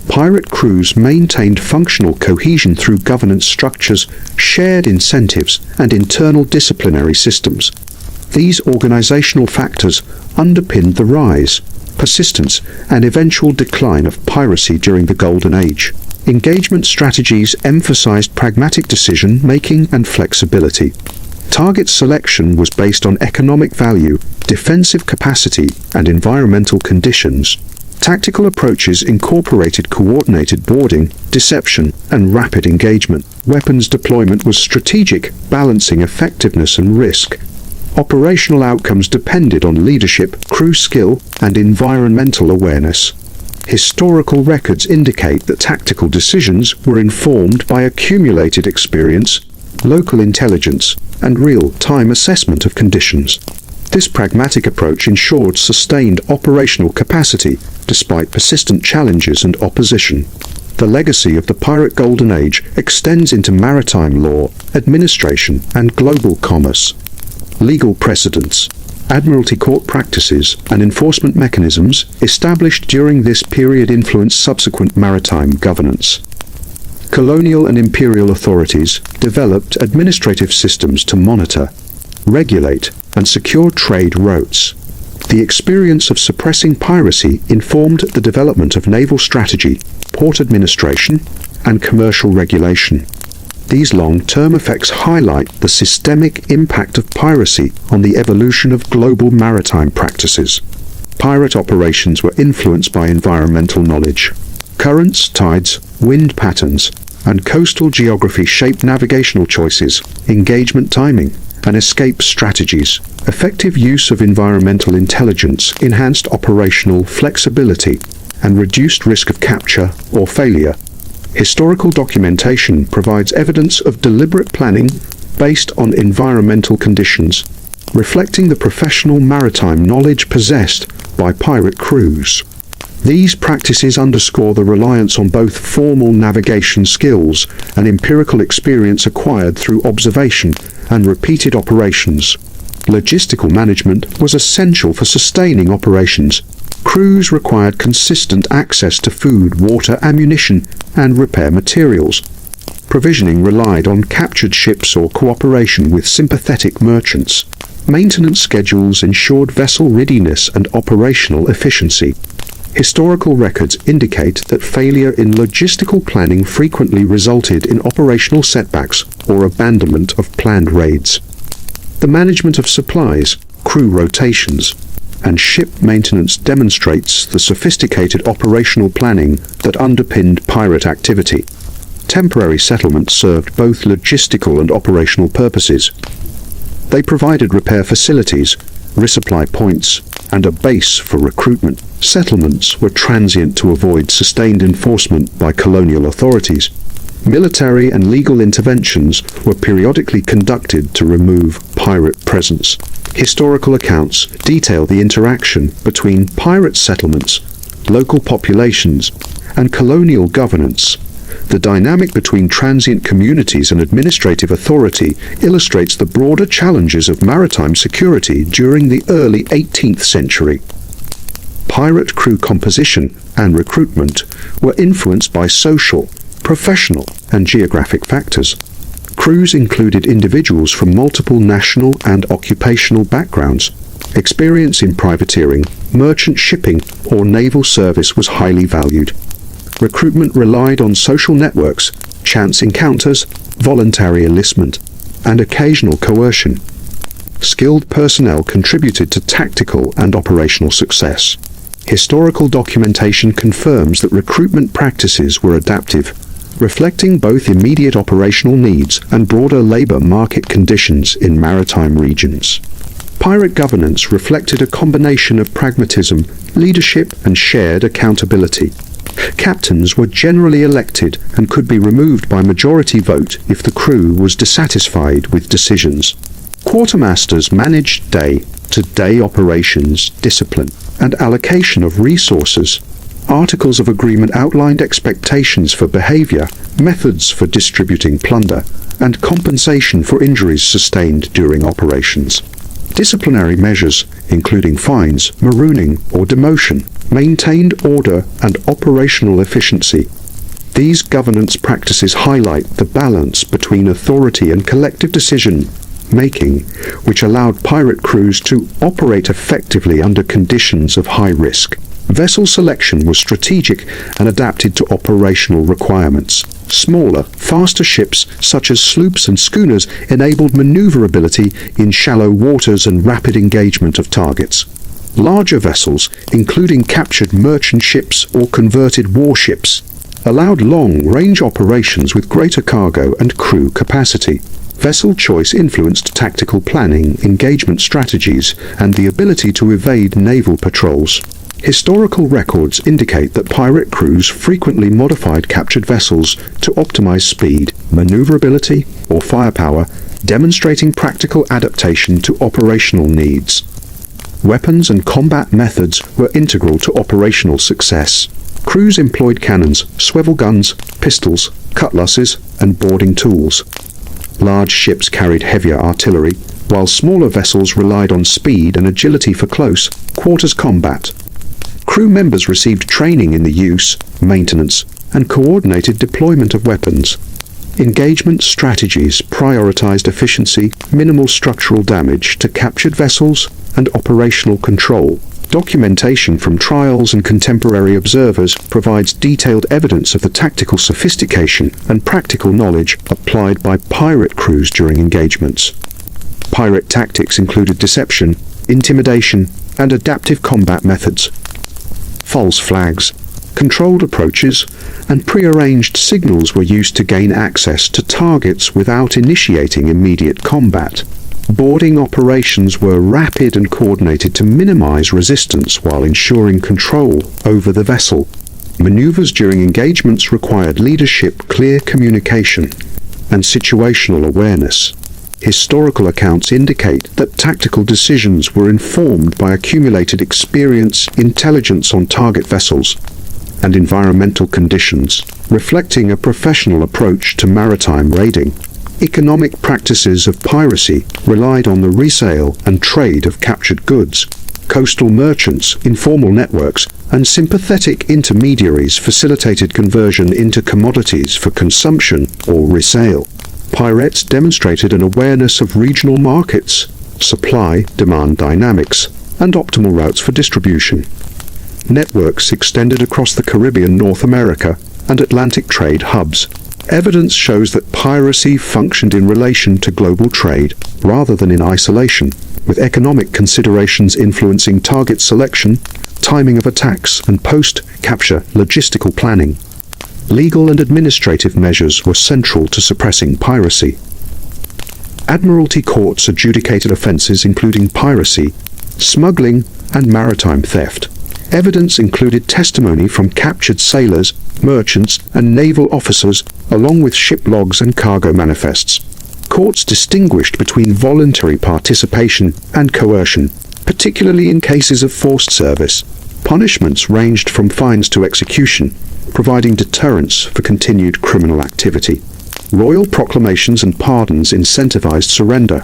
[SPEAKER 1] Pirate crews maintained functional cohesion through governance structures, shared incentives, and internal disciplinary systems. These organizational factors underpinned the rise, persistence, and eventual decline of piracy during the Golden Age. Engagement strategies emphasized pragmatic decision-making and flexibility. Target selection was based on economic value, defensive capacity, and environmental conditions. Tactical approaches incorporated coordinated boarding, deception, and rapid engagement. Weapons deployment was strategic, balancing effectiveness and risk. Operational outcomes depended on leadership, crew skill, and environmental awareness. Historical records indicate that tactical decisions were informed by accumulated experience, local intelligence, and real-time assessment of conditions. This pragmatic approach ensured sustained operational capacity despite persistent challenges and opposition. The legacy of the Pirate Golden Age extends into maritime law, administration, and global commerce. Legal precedents, admiralty court practices, and enforcement mechanisms established during this period influenced subsequent maritime governance. Colonial and imperial authorities developed administrative systems to monitor, regulate, and secure trade routes. The experience of suppressing piracy informed the development of naval strategy, port administration, and commercial regulation. These long-term effects highlight the systemic impact of piracy on the evolution of global maritime practices. Pirate operations were influenced by environmental knowledge. Currents, tides, wind patterns, and coastal geography shaped navigational choices, engagement timing, and escape strategies. Effective use of environmental intelligence enhanced operational flexibility and reduced risk of capture or failure. Historical documentation provides evidence of deliberate planning based on environmental conditions, reflecting the professional maritime knowledge possessed by pirate crews. These practices underscore the reliance on both formal navigation skills and empirical experience acquired through observation and repeated operations. Logistical management was essential for sustaining operations. Crews required consistent access to food, water, ammunition, and repair materials. Provisioning relied on captured ships or cooperation with sympathetic merchants. Maintenance schedules ensured vessel readiness and operational efficiency. Historical records indicate that failure in logistical planning frequently resulted in operational setbacks or abandonment of planned raids. The management of supplies, crew rotations, and ship maintenance demonstrates the sophisticated operational planning that underpinned pirate activity. Temporary settlements served both logistical and operational purposes. They provided repair facilities, resupply points, and a base for recruitment. Settlements were transient to avoid sustained enforcement by colonial authorities. Military and legal interventions were periodically conducted to remove pirate presence. Historical accounts detail the interaction between pirate settlements, local populations, and colonial governance. The dynamic between transient communities and administrative authority illustrates the broader challenges of maritime security during the early 18th century. Pirate crew composition and recruitment were influenced by social, professional, and geographic factors. Crews included individuals from multiple national and occupational backgrounds. Experience in privateering, merchant shipping, or naval service was highly valued. Recruitment relied on social networks, chance encounters, voluntary enlistment, and occasional coercion. Skilled personnel contributed to tactical and operational success. Historical documentation confirms that recruitment practices were adaptive, reflecting both immediate operational needs and broader labor market conditions in maritime regions. Pirate governance reflected a combination of pragmatism, leadership, and shared accountability. Captains were generally elected and could be removed by majority vote if the crew was dissatisfied with decisions. Quartermasters managed day-to-day operations, discipline, and allocation of resources. Articles of agreement outlined expectations for behavior, methods for distributing plunder, and compensation for injuries sustained during operations. Disciplinary measures, including fines, marooning, or demotion, maintained order and operational efficiency. These governance practices highlight the balance between authority and collective decision-making, which allowed pirate crews to operate effectively under conditions of high risk. Vessel selection was strategic and adapted to operational requirements. Smaller, faster ships, such as sloops and schooners, enabled maneuverability in shallow waters and rapid engagement of targets. Larger vessels, including captured merchant ships or converted warships, allowed long-range operations with greater cargo and crew capacity. Vessel choice influenced tactical planning, engagement strategies, and the ability to evade naval patrols. Historical records indicate that pirate crews frequently modified captured vessels to optimize speed, maneuverability, or firepower, demonstrating practical adaptation to operational needs. Weapons and combat methods were integral to operational success. Crews employed cannons, swivel guns, pistols, cutlasses, and boarding tools. Large ships carried heavier artillery, while smaller vessels relied on speed and agility for close quarters combat. Crew members received training in the use, maintenance, and coordinated deployment of weapons. Engagement strategies prioritized efficiency, minimal structural damage to captured vessels, and operational control. Documentation from trials and contemporary observers provides detailed evidence of the tactical sophistication and practical knowledge applied by pirate crews during engagements. Pirate tactics included deception, intimidation, and adaptive combat methods. False flags, controlled approaches, and prearranged signals were used to gain access to targets without initiating immediate combat. Boarding operations were rapid and coordinated to minimize resistance while ensuring control over the vessel. Maneuvers during engagements required leadership, clear communication, and situational awareness. Historical accounts indicate that tactical decisions were informed by accumulated experience, intelligence on target vessels, and environmental conditions, reflecting a professional approach to maritime raiding. Economic practices of piracy relied on the resale and trade of captured goods. Coastal merchants, informal networks, and sympathetic intermediaries facilitated conversion into commodities for consumption or resale. Pirates demonstrated an awareness of regional markets, supply-demand dynamics, and optimal routes for distribution. Networks extended across the Caribbean, North America, and Atlantic trade hubs. Evidence shows that piracy functioned in relation to global trade, rather than in isolation, with economic considerations influencing target selection, timing of attacks, and post-capture logistical planning. Legal and administrative measures were central to suppressing piracy. Admiralty courts adjudicated offences including piracy, smuggling, and maritime theft. Evidence included testimony from captured sailors, merchants, and naval officers, along with ship logs and cargo manifests. Courts distinguished between voluntary participation and coercion, particularly in cases of forced service. Punishments ranged from fines to execution, providing deterrence for continued criminal activity. Royal proclamations and pardons incentivized surrender,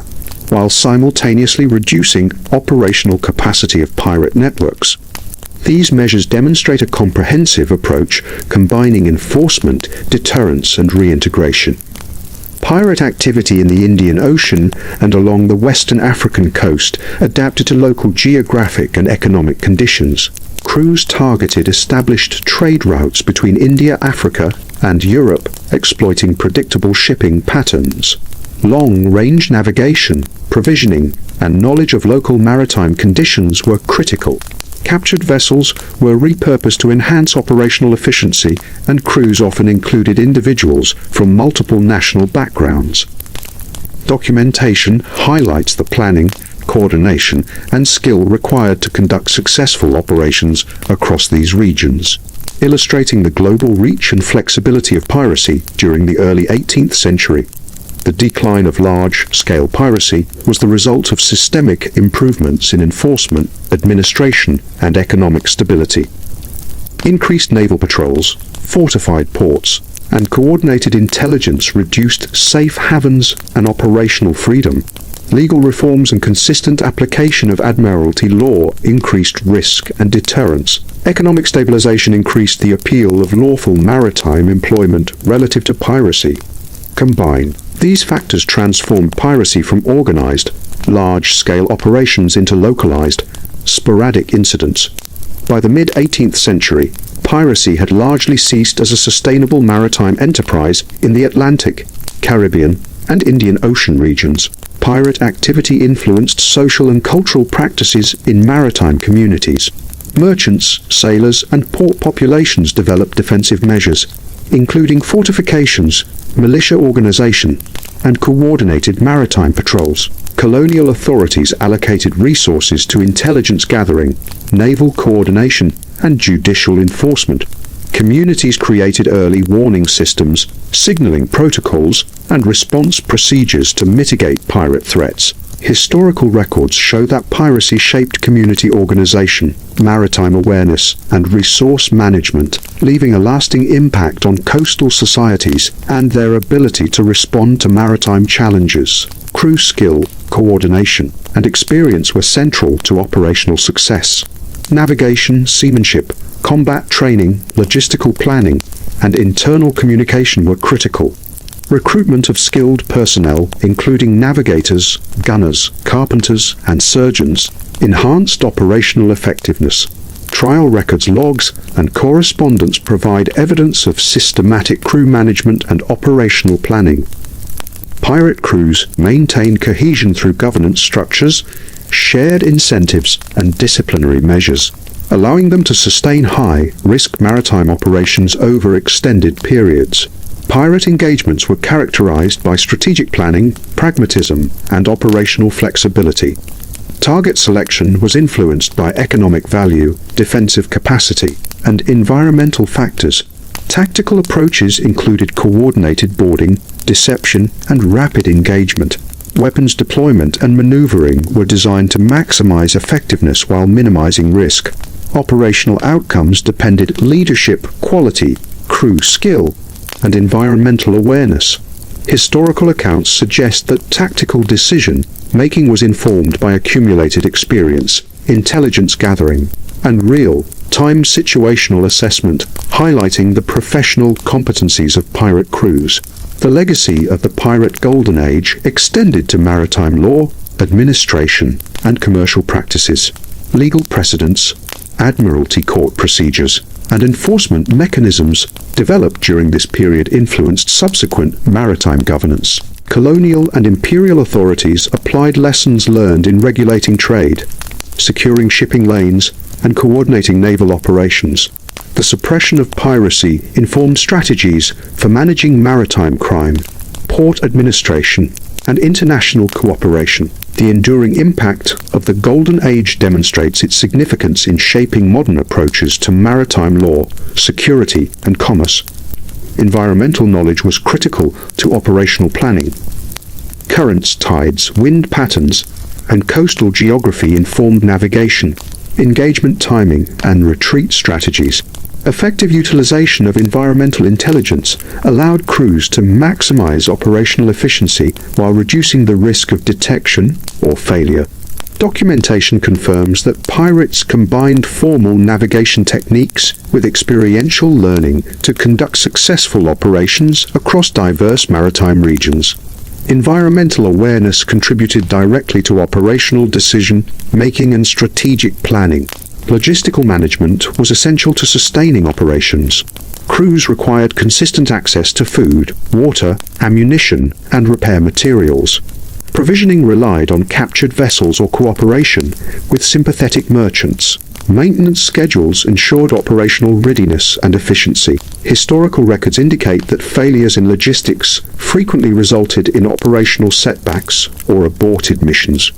[SPEAKER 1] while simultaneously reducing operational capacity of pirate networks. These measures demonstrate a comprehensive approach combining enforcement, deterrence, and reintegration. Pirate activity in the Indian Ocean and along the western African coast adapted to local geographic and economic conditions. Crews targeted established trade routes between India, Africa, and Europe, exploiting predictable shipping patterns. Long-range navigation, provisioning, and knowledge of local maritime conditions were critical. Captured vessels were repurposed to enhance operational efficiency, and crews often included individuals from multiple national backgrounds. Documentation highlights the planning, coordination, and skill required to conduct successful operations across these regions, illustrating the global reach and flexibility of piracy during the early 18th century. The decline of large-scale piracy was the result of systemic improvements in enforcement, administration, and economic stability. Increased naval patrols, fortified ports, and coordinated intelligence reduced safe havens and operational freedom. Legal reforms and consistent application of Admiralty law increased risk and deterrence. Economic stabilization increased the appeal of lawful maritime employment relative to piracy. Combined, these factors transformed piracy from organized, large-scale operations into localized, sporadic incidents. By the mid-18th century, piracy had largely ceased as a sustainable maritime enterprise in the Atlantic, Caribbean, and Indian Ocean regions. Pirate activity influenced social and cultural practices in maritime communities. Merchants, sailors, and port populations developed defensive measures, including fortifications, militia organization, and coordinated maritime patrols. Colonial authorities allocated resources to intelligence gathering, naval coordination, and judicial enforcement. Communities created early warning systems, signaling protocols, and response procedures to mitigate pirate threats. Historical records show that piracy shaped community organization, maritime awareness, and resource management, leaving a lasting impact on coastal societies and their ability to respond to maritime challenges. Crew skill, coordination, and experience were central to operational success. Navigation, seamanship, combat training, logistical planning, and internal communication were critical. Recruitment of skilled personnel, including navigators, gunners, carpenters, and surgeons, enhanced operational effectiveness. Trial records, logs, and correspondence provide evidence of systematic crew management and operational planning. Pirate crews maintain cohesion through governance structures, shared incentives, and disciplinary measures, allowing them to sustain high-risk maritime operations over extended periods. Pirate engagements were characterized by strategic planning, pragmatism, and operational flexibility. Target selection was influenced by economic value, defensive capacity, and environmental factors. Tactical approaches included coordinated boarding, deception, and rapid engagement. Weapons deployment and maneuvering were designed to maximize effectiveness while minimizing risk. Operational outcomes depended on leadership quality, crew skill, and environmental awareness. Historical accounts suggest that tactical decision-making was informed by accumulated experience, intelligence gathering, and real-time situational assessment, highlighting the professional competencies of pirate crews. The legacy of the Pirate Golden Age extended to maritime law, administration, and commercial practices. Legal precedents, Admiralty court procedures, and enforcement mechanisms developed during this period influenced subsequent maritime governance. Colonial and imperial authorities applied lessons learned in regulating trade, securing shipping lanes, and coordinating naval operations. The suppression of piracy informed strategies for managing maritime crime, port administration, and international cooperation. The enduring impact of the Golden Age demonstrates its significance in shaping modern approaches to maritime law, security, and commerce. Environmental knowledge was critical to operational planning. Currents, tides, wind patterns, and coastal geography informed navigation, engagement timing, and retreat strategies. Effective utilization of environmental intelligence allowed crews to maximize operational efficiency while reducing the risk of detection or failure. Documentation confirms that pirates combined formal navigation techniques with experiential learning to conduct successful operations across diverse maritime regions. Environmental awareness contributed directly to operational decision-making and strategic planning. Logistical management was essential to sustaining operations. Crews required consistent access to food, water, ammunition, and repair materials. Provisioning relied on captured vessels or cooperation with sympathetic merchants. Maintenance schedules ensured operational readiness and efficiency. Historical records indicate that failures in logistics frequently resulted in operational setbacks or aborted missions.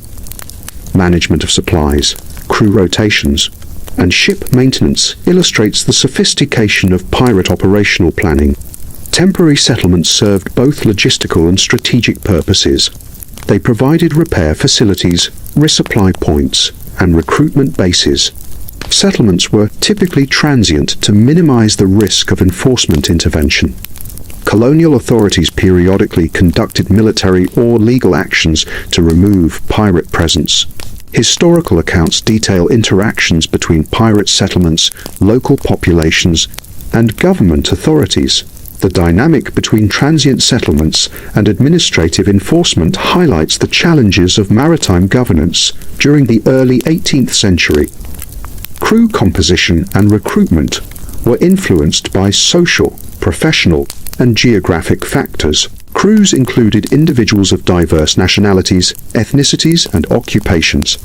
[SPEAKER 1] Management of supplies, crew rotations, and ship maintenance illustrates the sophistication of pirate operational planning. Temporary settlements served both logistical and strategic purposes. They provided repair facilities, resupply points, and recruitment bases. Settlements were typically transient to minimize the risk of enforcement intervention. Colonial authorities periodically conducted military or legal actions to remove pirate presence. Historical accounts detail interactions between pirate settlements, local populations, and government authorities. The dynamic between transient settlements and administrative enforcement highlights the challenges of maritime governance during the early 18th century. Crew composition and recruitment were influenced by social, professional, and geographic factors. Crews included individuals of diverse nationalities, ethnicities, and occupations.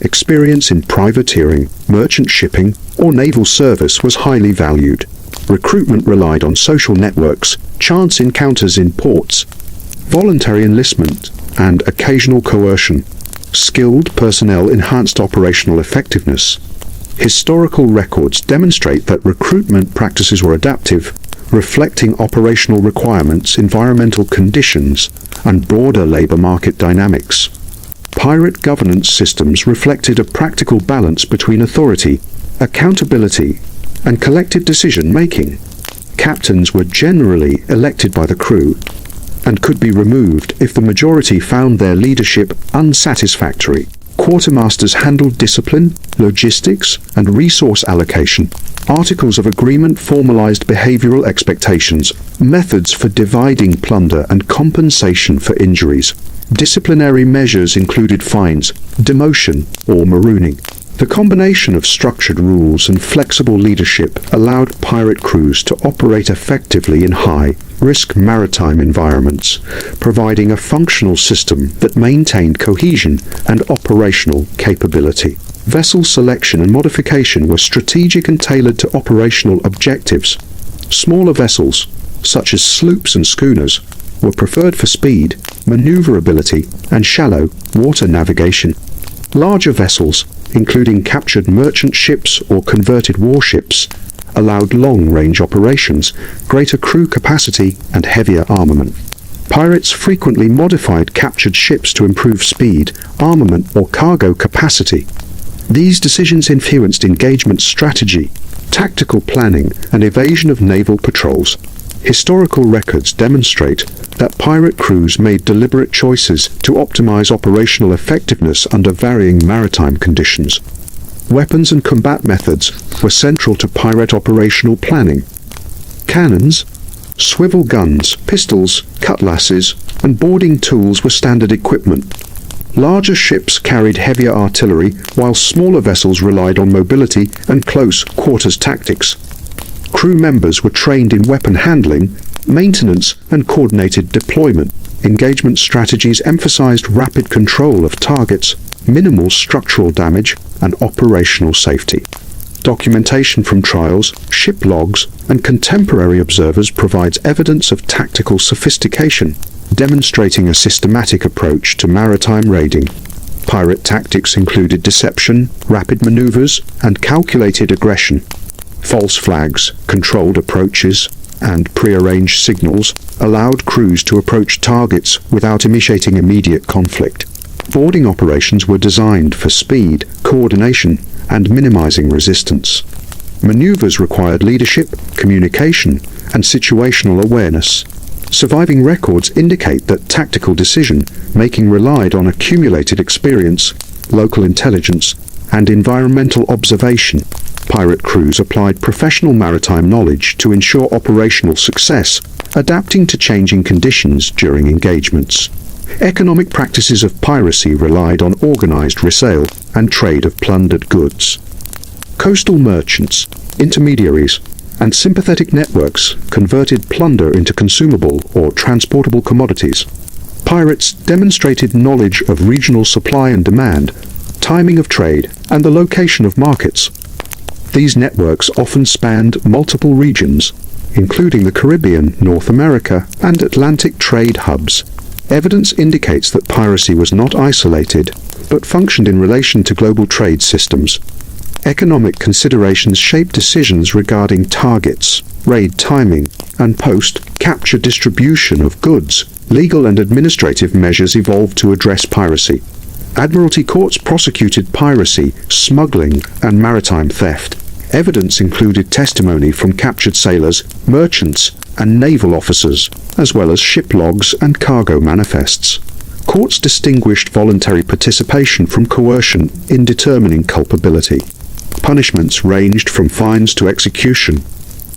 [SPEAKER 1] Experience in privateering, merchant shipping, or naval service was highly valued. Recruitment relied on social networks, chance encounters in ports, voluntary enlistment, and occasional coercion. Skilled personnel enhanced operational effectiveness. Historical records demonstrate that recruitment practices were adaptive, reflecting operational requirements, environmental conditions, and broader labor market dynamics. Pirate governance systems reflected a practical balance between authority, accountability, and collective decision-making. Captains were generally elected by the crew and could be removed if the majority found their leadership unsatisfactory. Quartermasters handled discipline, logistics, and resource allocation. Articles of agreement formalized behavioral expectations, methods for dividing plunder, and compensation for injuries. Disciplinary measures included fines, demotion, or marooning. The combination of structured rules and flexible leadership allowed pirate crews to operate effectively in high-risk maritime environments, providing a functional system that maintained cohesion and operational capability. Vessel selection and modification were strategic and tailored to operational objectives. Smaller vessels, such as sloops and schooners, were preferred for speed, maneuverability, and shallow water navigation. Larger vessels, including captured merchant ships or converted warships, allowed long-range operations, greater crew capacity, and heavier armament. Pirates frequently modified captured ships to improve speed, armament, or cargo capacity. These decisions influenced engagement strategy, tactical planning, and evasion of naval patrols. Historical records demonstrate that pirate crews made deliberate choices to optimize operational effectiveness under varying maritime conditions. Weapons and combat methods were central to pirate operational planning. Cannons, swivel guns, pistols, cutlasses, and boarding tools were standard equipment. Larger ships carried heavier artillery, while smaller vessels relied on mobility and close quarters tactics. Crew members were trained in weapon handling, maintenance, and coordinated deployment. Engagement strategies emphasized rapid control of targets, minimal structural damage, and operational safety. Documentation from trials, ship logs, and contemporary observers provides evidence of tactical sophistication, demonstrating a systematic approach to maritime raiding. Pirate tactics included deception, rapid maneuvers, and calculated aggression. False flags, controlled approaches, and prearranged signals allowed crews to approach targets without initiating immediate conflict. Boarding operations were designed for speed, coordination, and minimizing resistance. Maneuvers required leadership, communication, and situational awareness. Surviving records indicate that tactical decision-making relied on accumulated experience, local intelligence, and environmental observation. Pirate crews applied professional maritime knowledge to ensure operational success, adapting to changing conditions during engagements. Economic practices of piracy relied on organized resale and trade of plundered goods. Coastal merchants, intermediaries, and sympathetic networks converted plunder into consumable or transportable commodities. Pirates demonstrated knowledge of regional supply and demand, timing of trade, and the location of markets. These networks often spanned multiple regions, including the Caribbean, North America, and Atlantic trade hubs. Evidence indicates that piracy was not isolated, but functioned in relation to global trade systems. Economic considerations shaped decisions regarding targets, raid timing, and post-capture distribution of goods. Legal and administrative measures evolved to address piracy. Admiralty courts prosecuted piracy, smuggling, and maritime theft. Evidence included testimony from captured sailors, merchants, and naval officers, as well as ship logs and cargo manifests. Courts distinguished voluntary participation from coercion in determining culpability. Punishments ranged from fines to execution.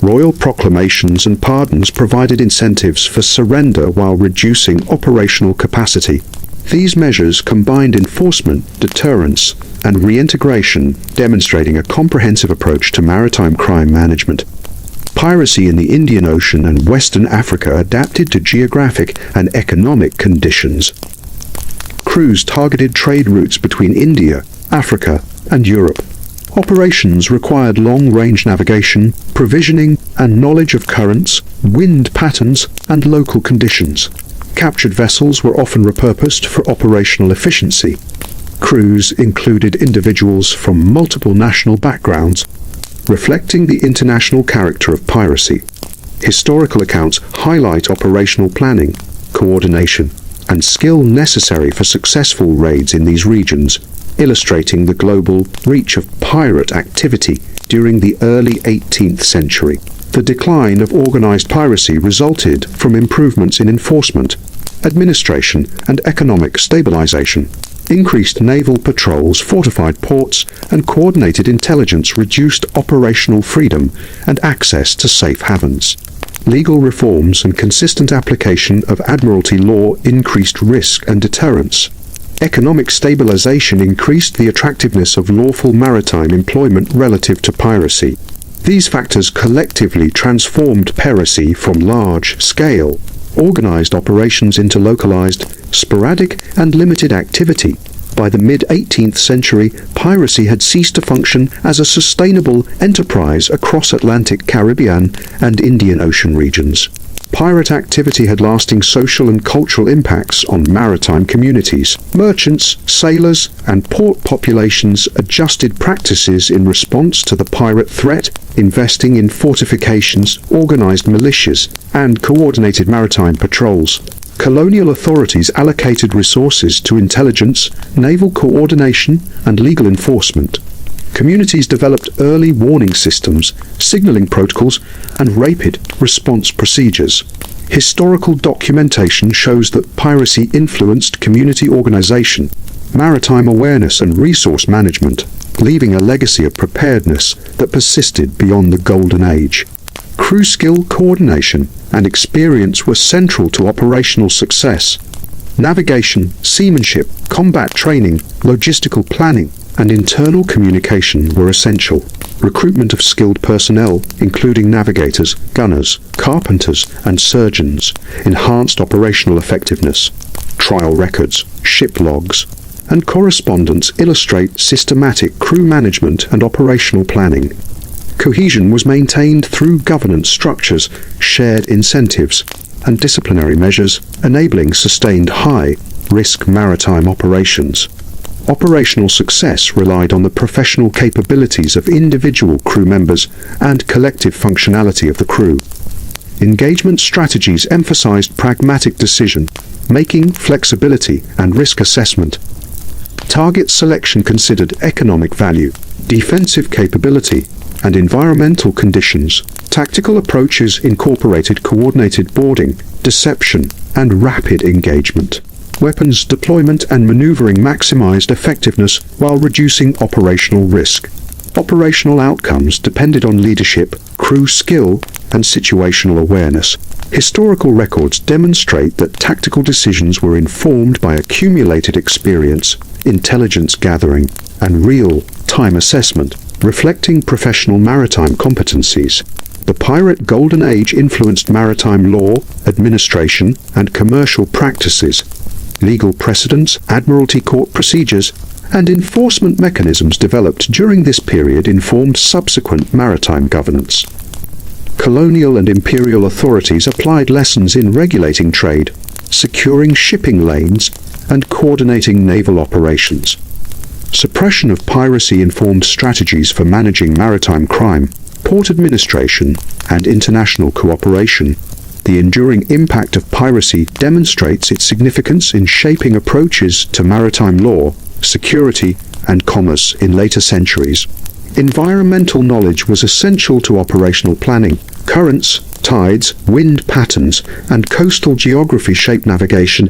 [SPEAKER 1] Royal proclamations and pardons provided incentives for surrender while reducing operational capacity. These measures combined enforcement, deterrence, and reintegration, demonstrating a comprehensive approach to maritime crime management. Piracy in the Indian Ocean and Western Africa adapted to geographic and economic conditions. Crews targeted trade routes between India, Africa, and Europe. Operations required long-range navigation, provisioning, and knowledge of currents, wind patterns, and local conditions. Captured vessels were often repurposed for operational efficiency. Crews included individuals from multiple national backgrounds, reflecting the international character of piracy. Historical accounts highlight operational planning, coordination, and skill necessary for successful raids in these regions, illustrating the global reach of pirate activity during the early 18th century. The decline of organized piracy resulted from improvements in enforcement, administration, and economic stabilization. Increased naval patrols, fortified ports, and coordinated intelligence reduced operational freedom and access to safe havens. Legal reforms and consistent application of Admiralty law increased risk and deterrence. Economic stabilization increased the attractiveness of lawful maritime employment relative to piracy. These factors collectively transformed piracy from large-scale, organized operations into localized, sporadic, and limited activity. By the mid-18th century, piracy had ceased to function as a sustainable enterprise across Atlantic, Caribbean, and Indian Ocean regions. Pirate activity had lasting social and cultural impacts on maritime communities. Merchants, sailors, and port populations adjusted practices in response to the pirate threat, investing in fortifications, organized militias, and coordinated maritime patrols. Colonial authorities allocated resources to intelligence, naval coordination, and legal enforcement. Communities developed early warning systems, signaling protocols, and rapid response procedures. Historical documentation shows that piracy influenced community organization, maritime awareness, and resource management, leaving a legacy of preparedness that persisted beyond the Golden Age. Crew skill, coordination, and experience were central to operational success. Navigation, seamanship, combat training, logistical planning, and internal communication were essential. Recruitment of skilled personnel, including navigators, gunners, carpenters, and surgeons, enhanced operational effectiveness. Trial records, ship logs, and correspondence illustrate systematic crew management and operational planning. Cohesion was maintained through governance structures, shared incentives, and disciplinary measures, enabling sustained high-risk maritime operations. Operational success relied on the professional capabilities of individual crew members and collective functionality of the crew. Engagement strategies emphasized pragmatic decision-making, flexibility, and risk assessment. Target selection considered economic value, defensive capability, and environmental conditions. Tactical approaches incorporated coordinated boarding, deception, and rapid engagement. Weapons deployment and maneuvering maximized effectiveness while reducing operational risk. Operational outcomes depended on leadership, crew skill, and situational awareness. Historical records demonstrate that tactical decisions were informed by accumulated experience, intelligence gathering, and real-time assessment, reflecting professional maritime competencies. The pirate Golden Age influenced maritime law, administration, and commercial practices. Legal precedents, admiralty court procedures, and enforcement mechanisms developed during this period informed subsequent maritime governance. Colonial and imperial authorities applied lessons in regulating trade, securing shipping lanes, and coordinating naval operations. Suppression of piracy informed strategies for managing maritime crime, port administration, and international cooperation. The enduring impact of piracy demonstrates its significance in shaping approaches to maritime law, security, and commerce in later centuries. Environmental knowledge was essential to operational planning. Currents, tides, wind patterns, and coastal geography shaped navigation,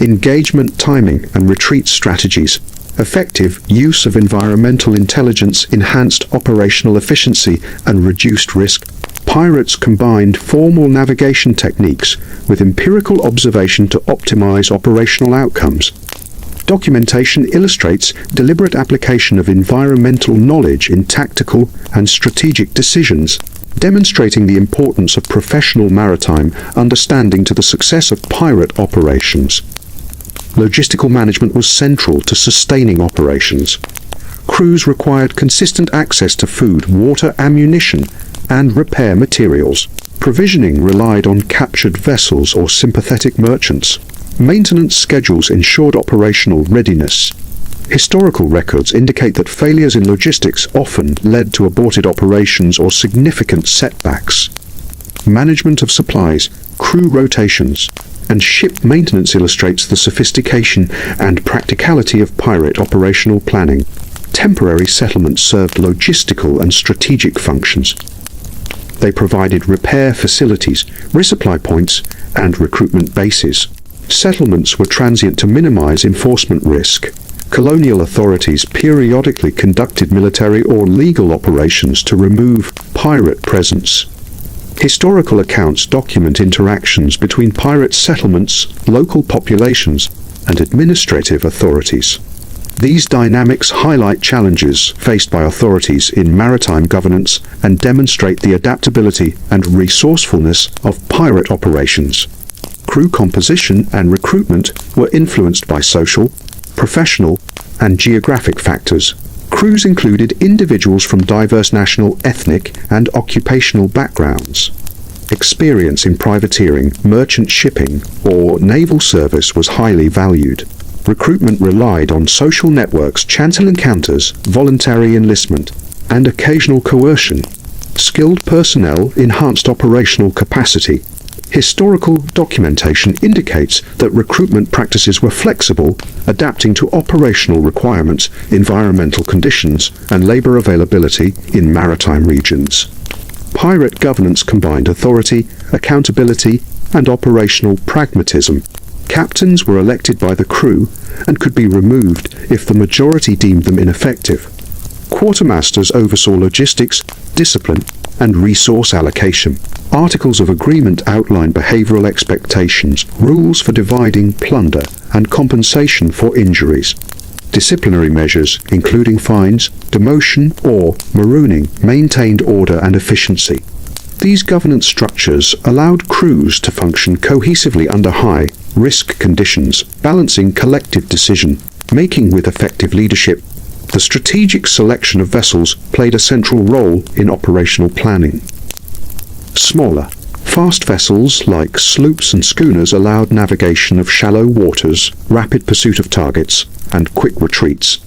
[SPEAKER 1] engagement timing, and retreat strategies. Effective use of environmental intelligence enhanced operational efficiency and reduced risk. Pirates combined formal navigation techniques with empirical observation to optimize operational outcomes. Documentation illustrates deliberate application of environmental knowledge in tactical and strategic decisions, demonstrating the importance of professional maritime understanding to the success of pirate operations. Logistical management was central to sustaining operations. Crews required consistent access to food, water, ammunition, and repair materials. Provisioning relied on captured vessels or sympathetic merchants. Maintenance schedules ensured operational readiness. Historical records indicate that failures in logistics often led to aborted operations or significant setbacks. Management of supplies, crew rotations, and ship maintenance illustrates the sophistication and practicality of pirate operational planning. Temporary settlements served logistical and strategic functions. They provided repair facilities, resupply points, and recruitment bases. Settlements were transient to minimize enforcement risk. Colonial authorities periodically conducted military or legal operations to remove pirate presence. Historical accounts document interactions between pirate settlements, local populations, and administrative authorities. These dynamics highlight challenges faced by authorities in maritime governance and demonstrate the adaptability and resourcefulness of pirate operations. Crew composition and recruitment were influenced by social, professional, and geographic factors. Crews included individuals from diverse national, ethnic, and occupational backgrounds. Experience in privateering, merchant shipping, or naval service was highly valued. Recruitment relied on social networks, chance encounters, voluntary enlistment, and occasional coercion. Skilled personnel enhanced operational capacity. Historical documentation indicates that recruitment practices were flexible, adapting to operational requirements, environmental conditions, and labor availability in maritime regions. Pirate governance combined authority, accountability, and operational pragmatism. Captains were elected by the crew and could be removed if the majority deemed them ineffective. Quartermasters oversaw logistics, discipline, and resource allocation. Articles of agreement outline behavioral expectations, rules for dividing plunder, and compensation for injuries. Disciplinary measures, including fines, demotion, or marooning, maintained order and efficiency. These governance structures allowed crews to function cohesively under high-risk conditions, balancing collective decision, Making with effective leadership, the strategic selection of vessels played a central role in operational planning. Smaller, fast vessels like sloops and schooners allowed navigation of shallow waters, rapid pursuit of targets, and quick retreats.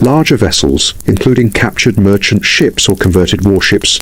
[SPEAKER 1] Larger vessels, including captured merchant ships or converted warships,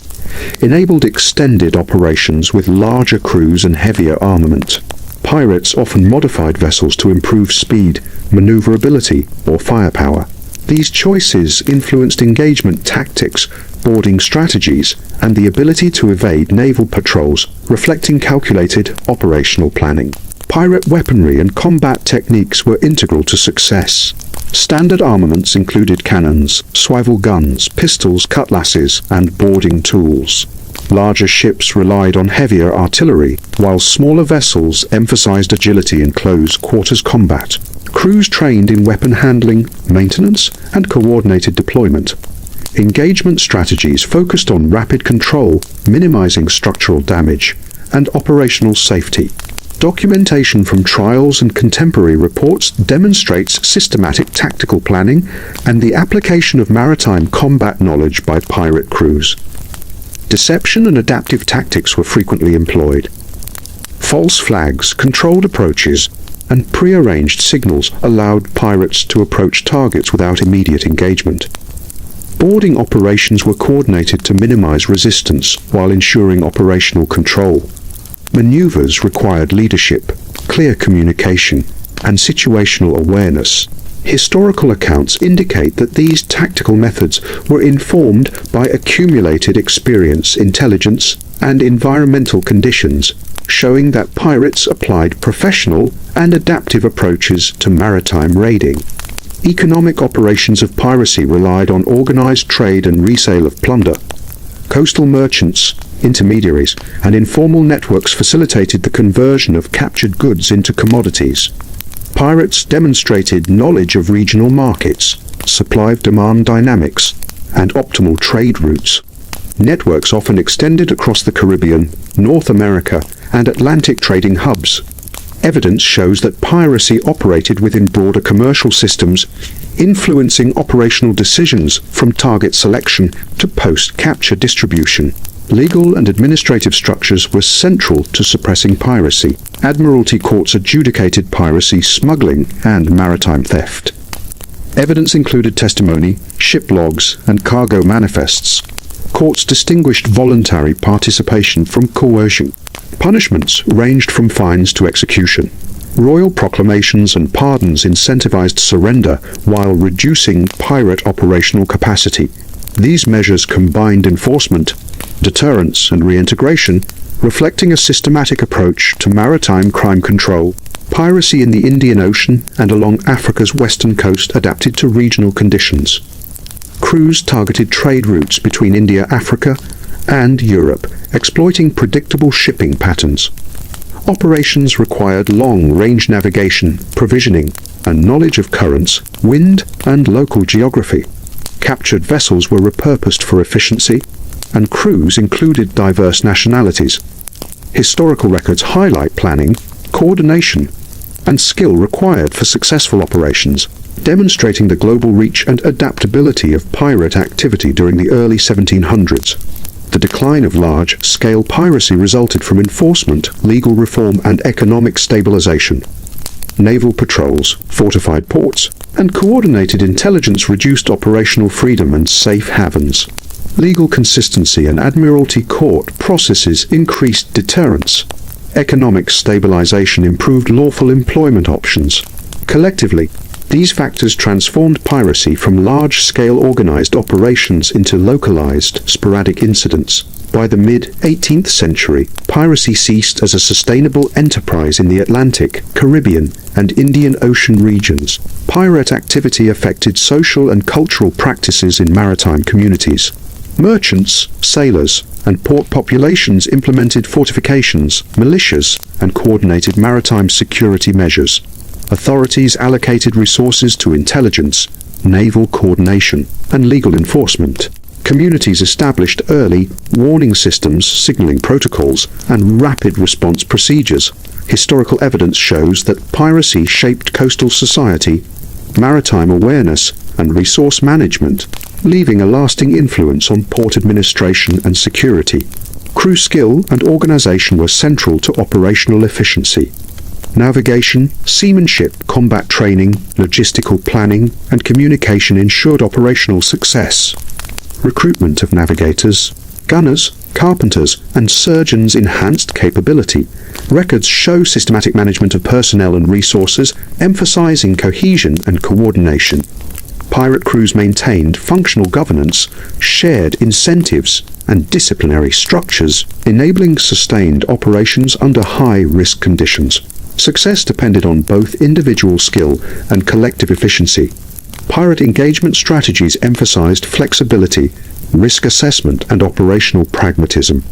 [SPEAKER 1] enabled extended operations with larger crews and heavier armament. Pirates often modified vessels to improve speed, maneuverability, or firepower. These choices influenced engagement tactics, boarding strategies, and the ability to evade naval patrols, reflecting calculated operational planning. Pirate weaponry and combat techniques were integral to success. Standard armaments included cannons, swivel guns, pistols, cutlasses, and boarding tools. Larger ships relied on heavier artillery, while smaller vessels emphasized agility in close-quarters combat. Crews trained in weapon handling, maintenance, and coordinated deployment. Engagement strategies focused on rapid control, minimizing structural damage, and operational safety. Documentation from trials and contemporary reports demonstrates systematic tactical planning and the application of maritime combat knowledge by pirate crews. Deception and adaptive tactics were frequently employed. False flags, controlled approaches, and prearranged signals allowed pirates to approach targets without immediate engagement. Boarding operations were coordinated to minimize resistance while ensuring operational control. Maneuvers required leadership, clear communication, and situational awareness. Historical accounts indicate that these tactical methods were informed by accumulated experience, intelligence, and environmental conditions, showing that pirates applied professional and adaptive approaches to maritime raiding. Economic operations of piracy relied on organized trade and resale of plunder. Coastal merchants, intermediaries, and informal networks facilitated the conversion of captured goods into commodities. Pirates demonstrated knowledge of regional markets, supply-demand dynamics, and optimal trade routes. Networks often extended across the Caribbean, North America, and Atlantic trading hubs. Evidence shows that piracy operated within broader commercial systems, influencing operational decisions from target selection to post-capture distribution. Legal and administrative structures were central to suppressing piracy. Admiralty courts adjudicated piracy, smuggling, and maritime theft. Evidence included testimony, ship logs, and cargo manifests. Courts distinguished voluntary participation from coercion. Punishments ranged from fines to execution. Royal proclamations and pardons incentivized surrender while reducing pirate operational capacity. These measures combined enforcement, deterrence, and reintegration, reflecting a systematic approach to maritime crime control. Piracy in the Indian Ocean and along Africa's western coast adapted to regional conditions. Crews targeted trade routes between India, Africa, and Europe, exploiting predictable shipping patterns. Operations required long-range navigation, provisioning, and knowledge of currents, wind, and local geography. Captured vessels were repurposed for efficiency, and crews included diverse nationalities. Historical records highlight planning, coordination, and skill required for successful operations, demonstrating the global reach and adaptability of pirate activity during the early 1700s. The decline of large-scale piracy resulted from enforcement, legal reform, and economic stabilization. Naval patrols, fortified ports, and coordinated intelligence reduced operational freedom and safe havens. Legal consistency and admiralty court processes increased deterrence. Economic stabilization improved lawful employment options. Collectively, these factors transformed piracy from large-scale organized operations into localized, sporadic incidents. By the mid-18th century, piracy ceased as a sustainable enterprise in the Atlantic, Caribbean, and Indian Ocean regions. Pirate activity affected social and cultural practices in maritime communities. Merchants, sailors, and port populations implemented fortifications, militias, and coordinated maritime security measures. Authorities allocated resources to intelligence, naval coordination, and legal enforcement. Communities established early warning systems, signaling protocols, and rapid response procedures. Historical evidence shows that piracy shaped coastal society, maritime awareness, and resource management, leaving a lasting influence on port administration and security. Crew skill and organization were central to operational efficiency. Navigation, seamanship, combat training, logistical planning, and communication ensured operational success. Recruitment of navigators, gunners, carpenters, and surgeons enhanced capability. Records show systematic management of personnel and resources, emphasizing cohesion and coordination. Pirate crews maintained functional governance, shared incentives, and disciplinary structures, enabling sustained operations under high-risk conditions. Success depended on both individual skill and collective efficiency. Pirate engagement strategies emphasized flexibility, risk assessment, and operational pragmatism.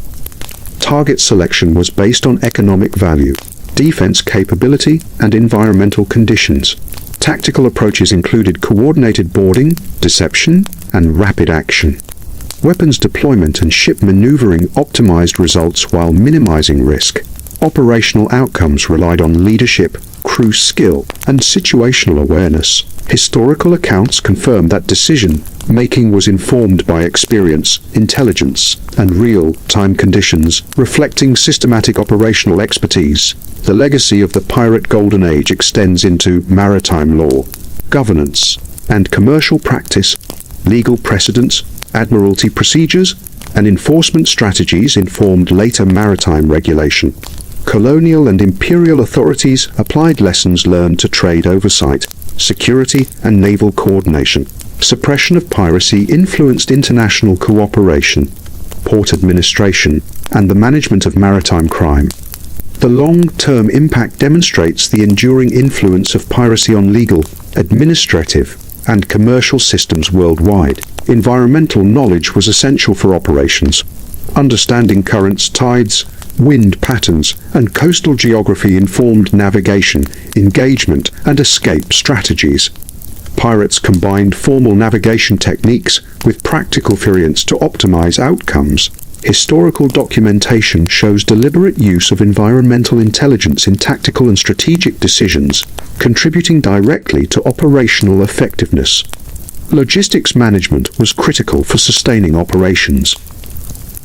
[SPEAKER 1] Target selection was based on economic value, defense capability, and environmental conditions. Tactical approaches included coordinated boarding, deception, and rapid action. Weapons deployment and ship maneuvering optimized results while minimizing risk. Operational outcomes relied on leadership, crew skill, and situational awareness. Historical accounts confirm that decision-making was informed by experience, intelligence, and real-time conditions, reflecting systematic operational expertise. The legacy of the Pirate Golden Age extends into maritime law, governance, and commercial practice. Legal precedents, admiralty procedures, and enforcement strategies informed later maritime regulation. Colonial and imperial authorities applied lessons learned to trade oversight, security, and naval coordination. Suppression of piracy influenced international cooperation, port administration, and the management of maritime crime. The long-term impact demonstrates the enduring influence of piracy on legal, administrative, and commercial systems worldwide. Environmental knowledge was essential for operations. Understanding currents, tides, wind patterns, and coastal geography informed navigation, engagement, and escape strategies. Pirates combined formal navigation techniques with practical variants to optimize outcomes. Historical documentation shows deliberate use of environmental intelligence in tactical and strategic decisions, contributing directly to operational effectiveness. Logistics management was critical for sustaining operations.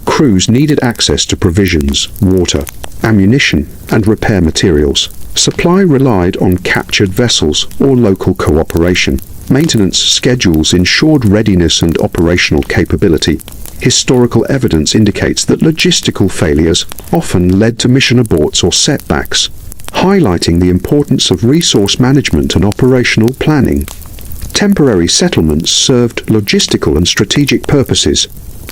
[SPEAKER 1] Crews needed access to provisions, water, ammunition, and repair materials. Supply relied on captured vessels or local cooperation. Maintenance schedules ensured readiness and operational capability. Historical evidence indicates that logistical failures often led to mission aborts or setbacks, highlighting the importance of resource management and operational planning. Temporary settlements served logistical and strategic purposes.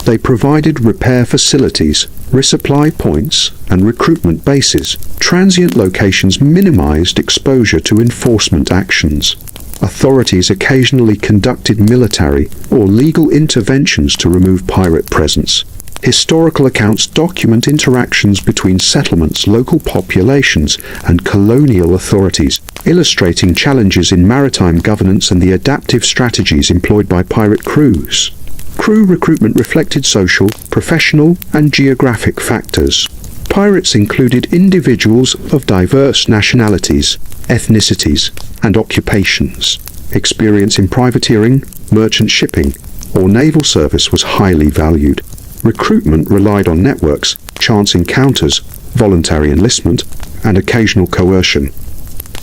[SPEAKER 1] They provided repair facilities, resupply points, and recruitment bases. Transient locations minimized exposure to enforcement actions. Authorities occasionally conducted military or legal interventions to remove pirate presence. Historical accounts document interactions between settlements, local populations, and colonial authorities, illustrating challenges in maritime governance and the adaptive strategies employed by pirate crews. Crew recruitment reflected social, professional, and geographic factors. Pirates included individuals of diverse nationalities, ethnicities, and occupations. Experience in privateering, merchant shipping, or naval service was highly valued. Recruitment relied on networks, chance encounters, voluntary enlistment, and occasional coercion.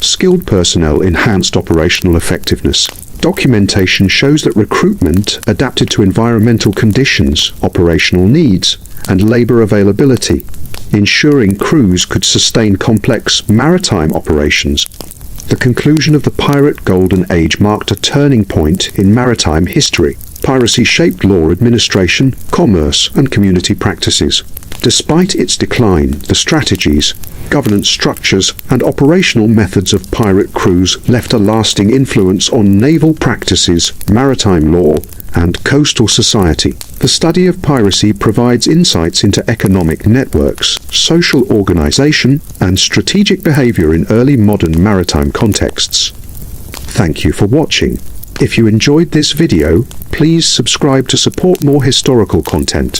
[SPEAKER 1] Skilled personnel enhanced operational effectiveness. Documentation shows that recruitment adapted to environmental conditions, operational needs, and labor availability, ensuring crews could sustain complex maritime operations. The conclusion of the Pirate Golden Age marked a turning point in maritime history. Piracy shaped law administration, commerce, and community practices. Despite its decline, the strategies, governance structures, and operational methods of pirate crews left a lasting influence on naval practices, maritime law, and coastal society. The study of piracy provides insights into economic networks, social organization, and strategic behavior in early modern maritime contexts. Thank you for watching. If you enjoyed this video, please subscribe to support more historical content.